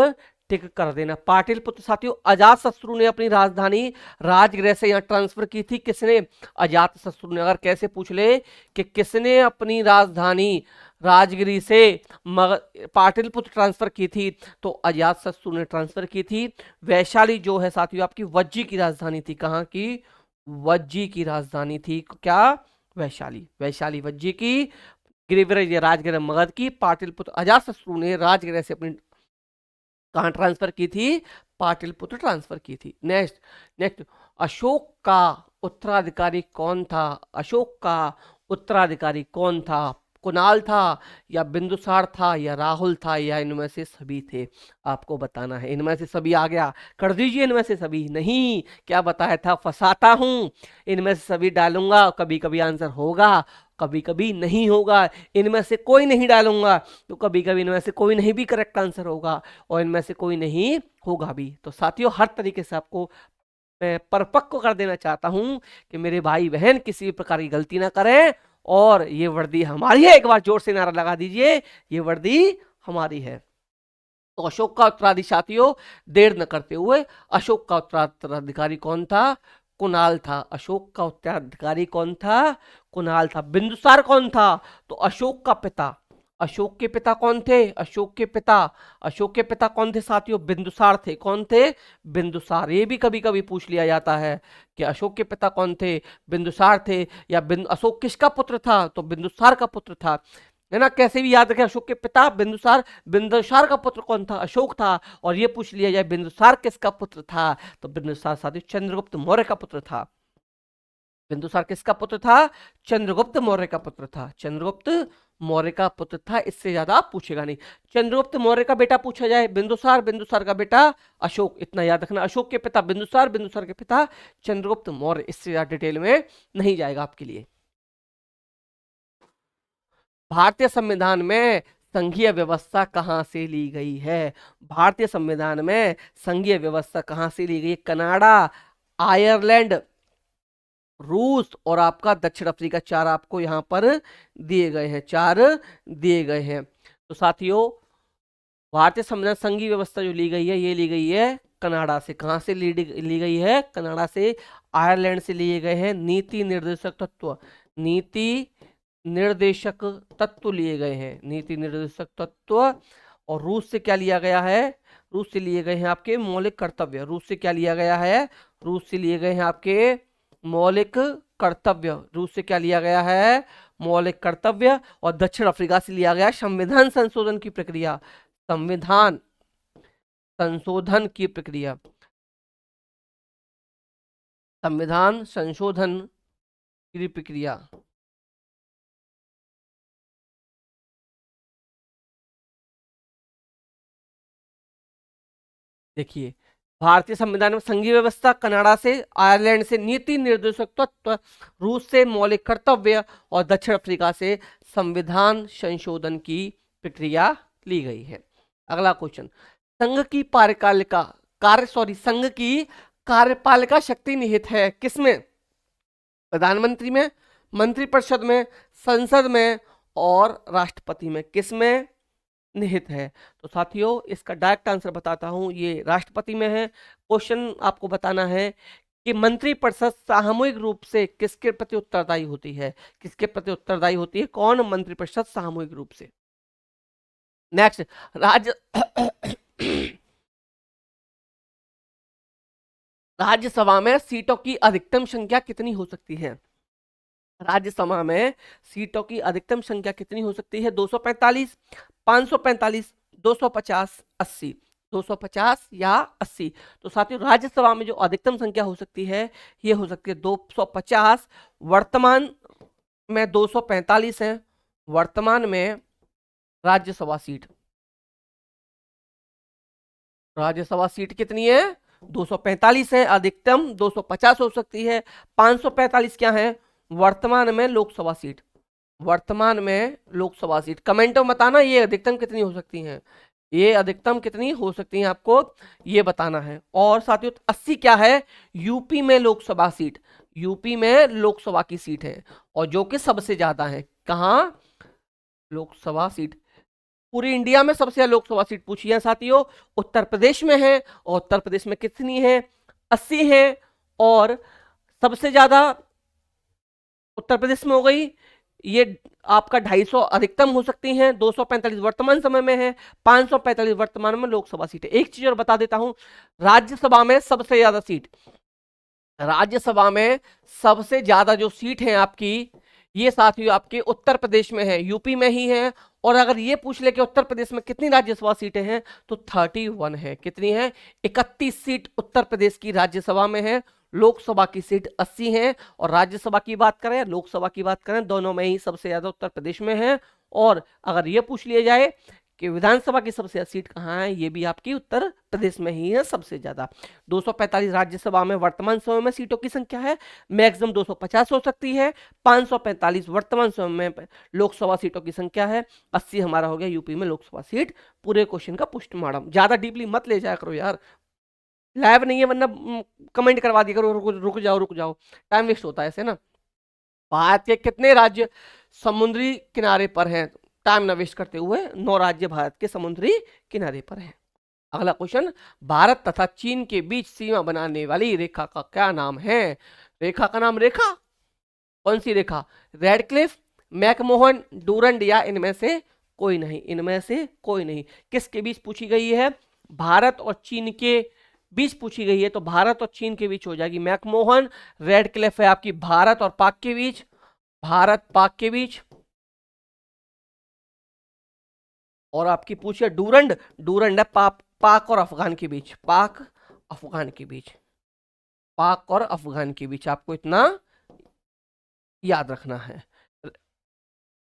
टिक कर देना। पाटिलपुत्र साथियों अजातशत्रु ने अपनी राजधानी राजगृह से यहाँ ट्रांसफर की थी। किसने? अजातशत्रु ने। अगर कैसे पूछ ले कि किसने अपनी राजधानी राजगिरी से पाटिलपुत्र ट्रांसफर की थी, तो अजातशत्रु ने ट्रांसफर की थी। वैशाली जो है साथियों आपकी वज्जी की राजधानी थी। कहाँ की? वज्जी की राजधानी थी। क्या? वैशाली, वैशाली वज्जी की। गिरिव्रज या राजगृह मगध की। पाटिलपुत्र अजातशत्रु ने राजगृह से अपनी कहां ट्रांसफर की थी? पाटिलपुत्र ट्रांसफर की थी। नेक्स्ट, नेक्स्ट, अशोक का उत्तराधिकारी कौन था? अशोक का उत्तराधिकारी कौन था? कुणाल था, या बिंदुसार था, या राहुल था, या इनमें से सभी थे? आपको बताना है। इनमें से सभी आ गया, कर दीजिए। इनमें से सभी नहीं, क्या बताया था? फंसाता हूं, इनमें से सभी डालूंगा, कभी कभी आंसर होगा, कभी कभी नहीं होगा। इनमें से कोई नहीं डालूंगा तो कभी कभी इनमें से कोई नहीं भी करेक्ट आंसर होगा, और इनमें से कोई नहीं होगा भी। तो साथियों हर तरीके से आपको मैं परिपक्व कर देना चाहता हूं कि मेरे भाई बहन किसी भी प्रकार की गलती ना करें, और ये वर्दी हमारी है। एक बार जोर से नारा लगा दीजिए, ये वर्दी हमारी है। तो अशोक का उत्तराधिकारी साथियों, देर न करते हुए, अशोक का उत्तराधिकारी कौन था? कुणाल था। अशोक का उत्तराधिकारी कौन था? कुणाल था। बिंदुसार कौन था? तो अशोक का पिता। अशोक के पिता कौन थे? अशोक के पिता, अशोक के पिता कौन थे साथियों? बिंदुसार थे। कौन थे? बिंदुसार। ये भी कभी कभी पूछ लिया जाता है कि अशोक के पिता कौन थे? बिंदुसार थे। या अशोक किसका पुत्र था? तो बिंदुसार का पुत्र था, है ना। कैसे भी याद रखें, अशोक के पिता बिंदुसार, बिंदुसार का पुत्र कौन था? अशोक था। और ये पूछ लिया जाए बिंदुसार किसका पुत्र था, तो बिंदुसार साथियों चंद्रगुप्त मौर्य का पुत्र था। बिंदुसार किसका पुत्र था? चंद्रगुप्त मौर्य का पुत्र था। चंद्रगुप्त मौर्य का पुत्र था। इससे ज्यादा पूछेगा नहीं। चंद्रगुप्त मौर्य का बेटा पूछा जाए बिंदुसार, बिंदुसार का बेटा अशोक, इतना याद रखना। अशोक के पिता बिंदुसार, बिंदुसार के पिता चंद्रगुप्त मौर्य। इससे ज्यादा डिटेल में नहीं जाएगा आपके लिए। भारतीय संविधान में संघीय व्यवस्था कहां से ली गई है? भारतीय संविधान में संघीय व्यवस्था कहां से ली गई है? कनाडा, आयरलैंड, रूस और आपका दक्षिण अफ्रीका। चार आपको यहां पर दिए गए हैं, चार दिए गए हैं। तो साथियों भारतीय संविधान संघीय व्यवस्था जो ली गई है, ये ली गई है कनाडा से। कहां से ली गई है? कनाडा से। आयरलैंड से लिए गए हैं नीति निर्देशक तत्व, नीति निर्देशक तत्व लिए गए हैं, नीति निर्देशक तत्व। और रूस से क्या लिया गया है? रूस से लिए गए हैं आपके मौलिक कर्तव्य। रूस से क्या लिया गया है? रूस से लिए गए हैं आपके मौलिक कर्तव्य। रूस से क्या लिया गया है? मौलिक कर्तव्य। और दक्षिण अफ्रीका से लिया गया संविधान संशोधन की प्रक्रिया। संविधान संशोधन की प्रक्रिया। संविधान संशोधन की प्रक्रिया। देखिए, भारतीय संविधान में संघीय व्यवस्था, कनाडा से, आयरलैंड से नीति निर्देशक तत्व, रूस से मौलिक कर्तव्य और दक्षिण अफ्रीका से संविधान संशोधन की प्रक्रिया ली गई है। अगला क्वेश्चन, संघ की संघ की कार्यपालिका शक्ति निहित है किसमें? प्रधानमंत्री में, मंत्रिपरिषद में, संसद में और राष्ट्रपति में। किसमें निहित है? तो साथियों, इसका डायरेक्ट आंसर बताता हूं, ये राष्ट्रपति में है। क्वेश्चन आपको बताना है कि मंत्रिपरिषद सामूहिक रूप से किसके प्रति उत्तरदायी होती है? किसके प्रति उत्तरदायी होती है? कौन मंत्रिपरिषद सामूहिक रूप से? नेक्स्ट, राज्य राज्यसभा में सीटों की अधिकतम संख्या कितनी हो सकती है? राज्यसभा में सीटों की अधिकतम संख्या कितनी हो सकती है? 245, 545, 250, 80। 250 या 80। तो साथियों, राज्यसभा में जो अधिकतम संख्या हो सकती है, ये हो सकती है 250। वर्तमान में 245 है वर्तमान में राज्यसभा सीट। राज्यसभा सीट कितनी है? 245 है। अधिकतम 250 हो सकती है। 545 क्या है? वर्तमान में लोकसभा सीट। वर्तमान में लोकसभा सीट। कमेंट में बताना ये अधिकतम कितनी हो सकती हैं, ये अधिकतम कितनी हो सकती हैं, आपको ये बताना है। और साथियों, 80 क्या है? यूपी में लोकसभा सीट। यूपी में लोकसभा की सीट है और जो कि सबसे ज्यादा है। कहां? लोकसभा सीट। पूरी इंडिया में सबसे ज्यादा लोकसभा सीट पूछी है साथियों, उत्तर प्रदेश में है। और उत्तर प्रदेश में कितनी है? 80 है। और सबसे ज्यादा उत्तर प्रदेश में हो गई, ये आपका 250 अधिकतम हो सकती हैं। 245 वर्तमान समय में है, 545 वर्तमान में लोकसभा सीट है। एक चीज और बता देता हूं, राज्यसभा में सबसे ज्यादा सीट, राज्यसभा में सबसे ज्यादा जो सीट है आपकी, ये साथियों आपके उत्तर प्रदेश में है, यूपी में ही है। और अगर ये पूछ ले कि उत्तर प्रदेश में कितनी राज्यसभा सीटें हैं, तो 31 है। कितनी है? 31 सीट उत्तर प्रदेश की राज्यसभा में है। लोकसभा की सीट 80 है। और राज्यसभा की बात करें, लोकसभा की बात करें, दोनों में ही सबसे ज्यादा उत्तर प्रदेश में है। और अगर ये पूछ लिया जाए कि विधानसभा की सबसे ज्यादा सीट कहाँ है, ये भी आपकी उत्तर प्रदेश में ही है सबसे ज्यादा। 245 राज्यसभा में वर्तमान समय में सीटों की संख्या है, मैक्सिमम 250 हो सकती है। 545 वर्तमान समय में लोकसभा सीटों की संख्या है। 80 हमारा हो गया यूपी में लोकसभा सीट। पूरे क्वेश्चन का पोस्टमार्टम। ज्यादा डीपली मत ले जाया करो यार, लाइव नहीं है, वरना कमेंट करवा दिया करो, रुक जाओ, टाइम वेस्ट होता है ऐसे ना। भारत के कितने राज्य समुद्री किनारे पर हैं? टाइम ना वेस्ट करते हुए, 9 राज्य भारत के समुद्री किनारे पर हैं। अगला क्वेश्चन, भारत तथा चीन के बीच सीमा बनाने वाली रेखा का क्या नाम है? रेखा का नाम, रेखा कौन सी रेखा? रेडक्लिफ, मैकमोहन, डूरंड या इनमें से कोई नहीं? इनमें से कोई नहीं। किसके बीच पूछी गई है? भारत और चीन के बीच पूछी गई है। तो भारत और चीन के बीच हो जाएगी मैकमोहन। रेडक्लिफ है आपकी भारत और पाक के बीच, भारत पाक के बीच। और आपकी पूछिए डूरंड, डूरंड है पाक और अफगान के बीच, पाक अफगान के बीच, पाक और अफगान के बीच। आपको इतना याद रखना है।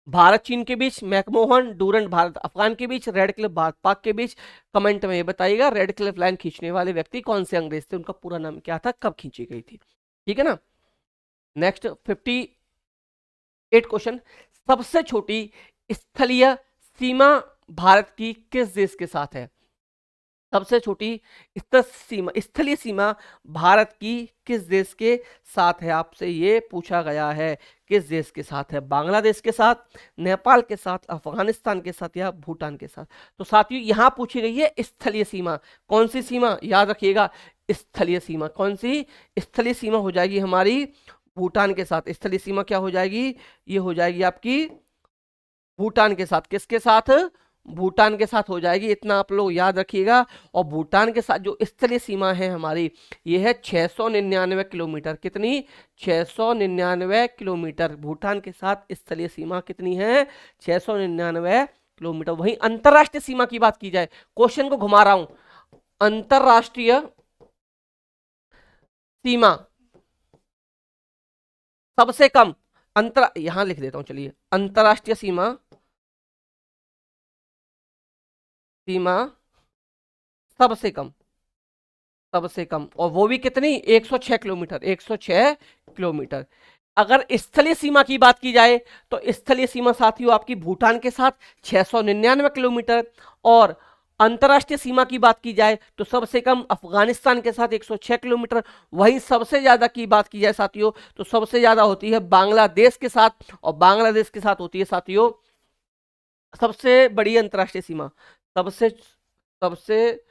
भारत चीन के बीच मैकमोहन, डूरंड भारत अफगान के बीच, रेड क्लिफ भारत पाक के बीच। कमेंट में ये बताइएगा रेड क्लिफ लाइन खींचने वाले व्यक्ति कौन से अंग्रेज थे, उनका पूरा नाम क्या था, कब खींची गई थी? ठीक है ना। नेक्स्ट 58 क्वेश्चन, सबसे छोटी स्थलीय सीमा भारत की किस देश के साथ है? सबसे छोटी स्थलीय सीमा भारत की किस देश के साथ है? आपसे ये पूछा गया है, किस देश के साथ है? बांग्लादेश के साथ, नेपाल के साथ, अफगानिस्तान के साथ या भूटान के साथ? तो साथियों, यहां पूछी गई है स्थलीय सीमा। कौन सी सीमा? याद रखिएगा, स्थलीय सीमा। कौन सी? स्थलीय सीमा हो जाएगी हमारी भूटान के साथ। स्थलीय सीमा क्या हो जाएगी? ये हो जाएगी आपकी भूटान के साथ। किसके साथ? भूटान के साथ हो जाएगी। इतना आप लोग याद रखिएगा। और भूटान के साथ जो स्थलीय सीमा है हमारी, ये है 699 किलोमीटर। कितनी? 699 किलोमीटर। भूटान के साथ स्थलीय सीमा कितनी है? 699 किलोमीटर। वहीं अंतरराष्ट्रीय सीमा की बात की जाए, क्वेश्चन को घुमा रहा हूं, अंतरराष्ट्रीय सीमा सबसे कम यहां लिख देता हूं, चलिए, अंतरराष्ट्रीय सीमा, सीमा सबसे कम, सबसे कम, और वो भी कितनी, 106 किलोमीटर, 106 किलोमीटर। अगर स्थलीय सीमा की बात की जाए तो स्थलीय सीमा साथियों आपकी भूटान के साथ 699 किलोमीटर, और अंतरराष्ट्रीय सीमा की बात की जाए तो सबसे कम अफगानिस्तान के साथ 106 किलोमीटर। वहीं सबसे ज्यादा की बात की जाए साथियों तो सबसे ज्यादा होती है बांग्लादेश के साथ, और बांग्लादेश के साथ होती है साथियों सबसे बड़ी अंतरराष्ट्रीय सीमा, सबसे सबसे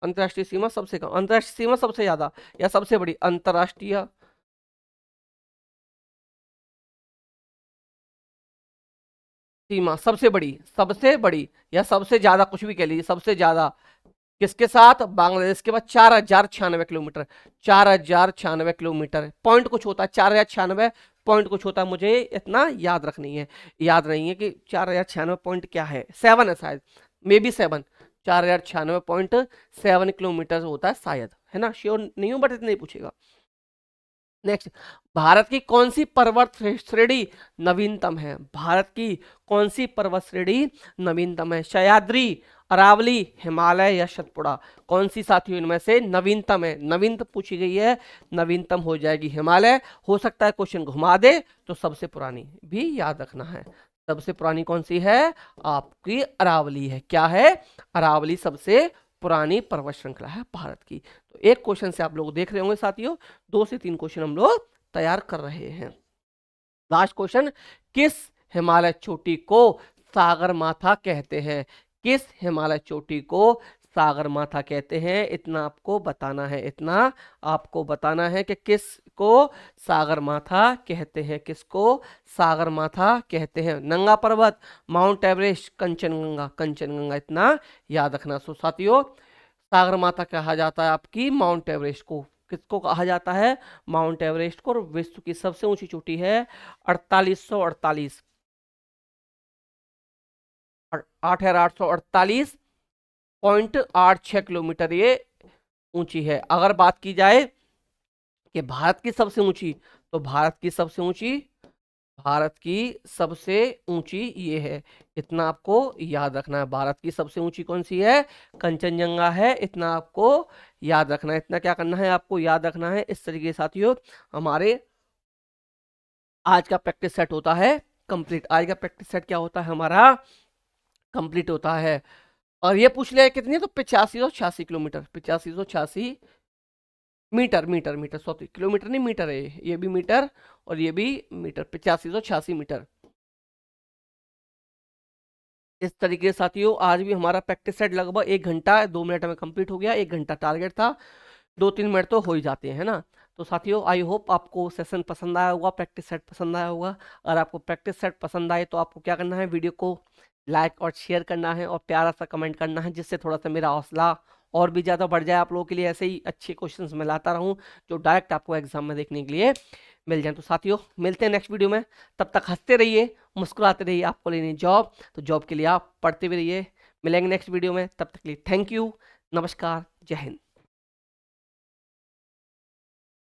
अंतरराष्ट्रीय सीमा सबसे कम, अंतरराष्ट्रीय सीमा सबसे ज्यादा या सबसे बड़ी, अंतरराष्ट्रीय सीमा सबसे बड़ी, सबसे बड़ी या सबसे ज्यादा, कुछ भी कह लीजिए, सबसे ज्यादा किसके साथ, बांग्लादेश के बाद 4096 किलोमीटर, 4096 किलोमीटर, पॉइंट कुछ होता है, 4096 पॉइंट कुछ होता है, मुझे इतना याद रखनी है, याद नहीं है कि 4096 पॉइंट क्या है, 7 है शायद, मे बी 7, 4096.7 किलोमीटर होता है शायद, है ना, श्योर नहीं हूं बट इतना ही पूछेगा। नेक्स्ट, भारत की कौन सी पर्वत श्रेणी नवीनतम है, भारत की कौन सी पर्वत श्रेणी नवीनतम है, सह्याद्री, अरावली, हिमालय या सतपुड़ा, कौन सी साथियों इनमें से नवीनतम है, नवीनतम पूछी गई है, नवीनतम हो जाएगी हिमालय। हो सकता है क्वेश्चन घुमा दे, तो सबसे पुरानी भी याद रखना है, सबसे पुरानी कौन सी है, आपकी अरावली है, क्या है, अरावली सबसे पुरानी पर्वत श्रृंखला है भारत की। तो एक क्वेश्चन से आप लोग देख रहे होंगे साथियों, 2 से 3 क्वेश्चन हम लोग तैयार कर रहे हैं। लास्ट क्वेश्चन, किस हिमालय चोटी को सागर माथा कहते हैं, किस हिमालय चोटी को सागर माथा कहते हैं, इतना आपको बताना है, इतना आपको बताना है कि किसको सागर माथा कहते हैं, किसको सागर माथा कहते हैं, नंगा पर्वत, माउंट एवरेस्ट, कंचनगंगा, कंचनगंगा, इतना याद रखना। सो साथियों सागर माता कहा जाता है आपकी माउंट एवरेस्ट को, किसको कहा जाता है, माउंट एवरेस्ट को, और विश्व की सबसे ऊंची चोटी है 4848, 8848.86 किलोमीटर ये ऊंची है। अगर बात की जाए कि भारत की सबसे ऊंची, तो भारत की सबसे ऊंची, भारत की सबसे ऊंची ये है, इतना आपको याद रखना है, भारत की सबसे ऊंची कौन सी है, कंचनजंगा है, इतना आपको याद रखना है, इतना क्या करना है, आपको याद रखना है। इस तरीके से साथियों हमारे आज का प्रैक्टिस सेट होता है कंप्लीट, आज का प्रैक्टिस सेट क्या होता है हमारा, कंप्लीट होता है। और ये पूछ लिया कितनी है, तो 8586 kilometre, 8586 metre, metre, metre, sorry kilometre नहीं, मीटर है ये भी मीटर और ये भी मीटर, 8586 मीटर। इस तरीके से साथियों आज भी हमारा प्रैक्टिस सेट लगभग 1 घंटा 2 मिनट में कंप्लीट हो गया, 1 घंटा टारगेट था, 2-3 मिनट तो हो ही जाते हैं, है ना। तो साथियों आई होप आपको सेशन पसंद आया होगा, प्रैक्टिस सेट पसंद आया होगा। अगर आपको प्रैक्टिस सेट पसंद आए तो आपको क्या करना है, वीडियो को लाइक और शेयर करना है और प्यारा सा कमेंट करना है, जिससे थोड़ा सा मेरा हौसला और भी ज़्यादा बढ़ जाए, आप लोगों के लिए ऐसे ही अच्छे क्वेश्चंस मैं लाता रहूं जो डायरेक्ट आपको एग्जाम में देखने के लिए मिल जाए। तो साथियों मिलते हैं नेक्स्ट वीडियो में, तब तक हंसते रहिए, मुस्कुराते रहिए, आपको लेनी जॉब, तो जॉब के लिए आप पढ़ते भी रहिए। मिलेंगे नेक्स्ट वीडियो में, तब तक के लिए थैंक यू, नमस्कार, जय हिंद।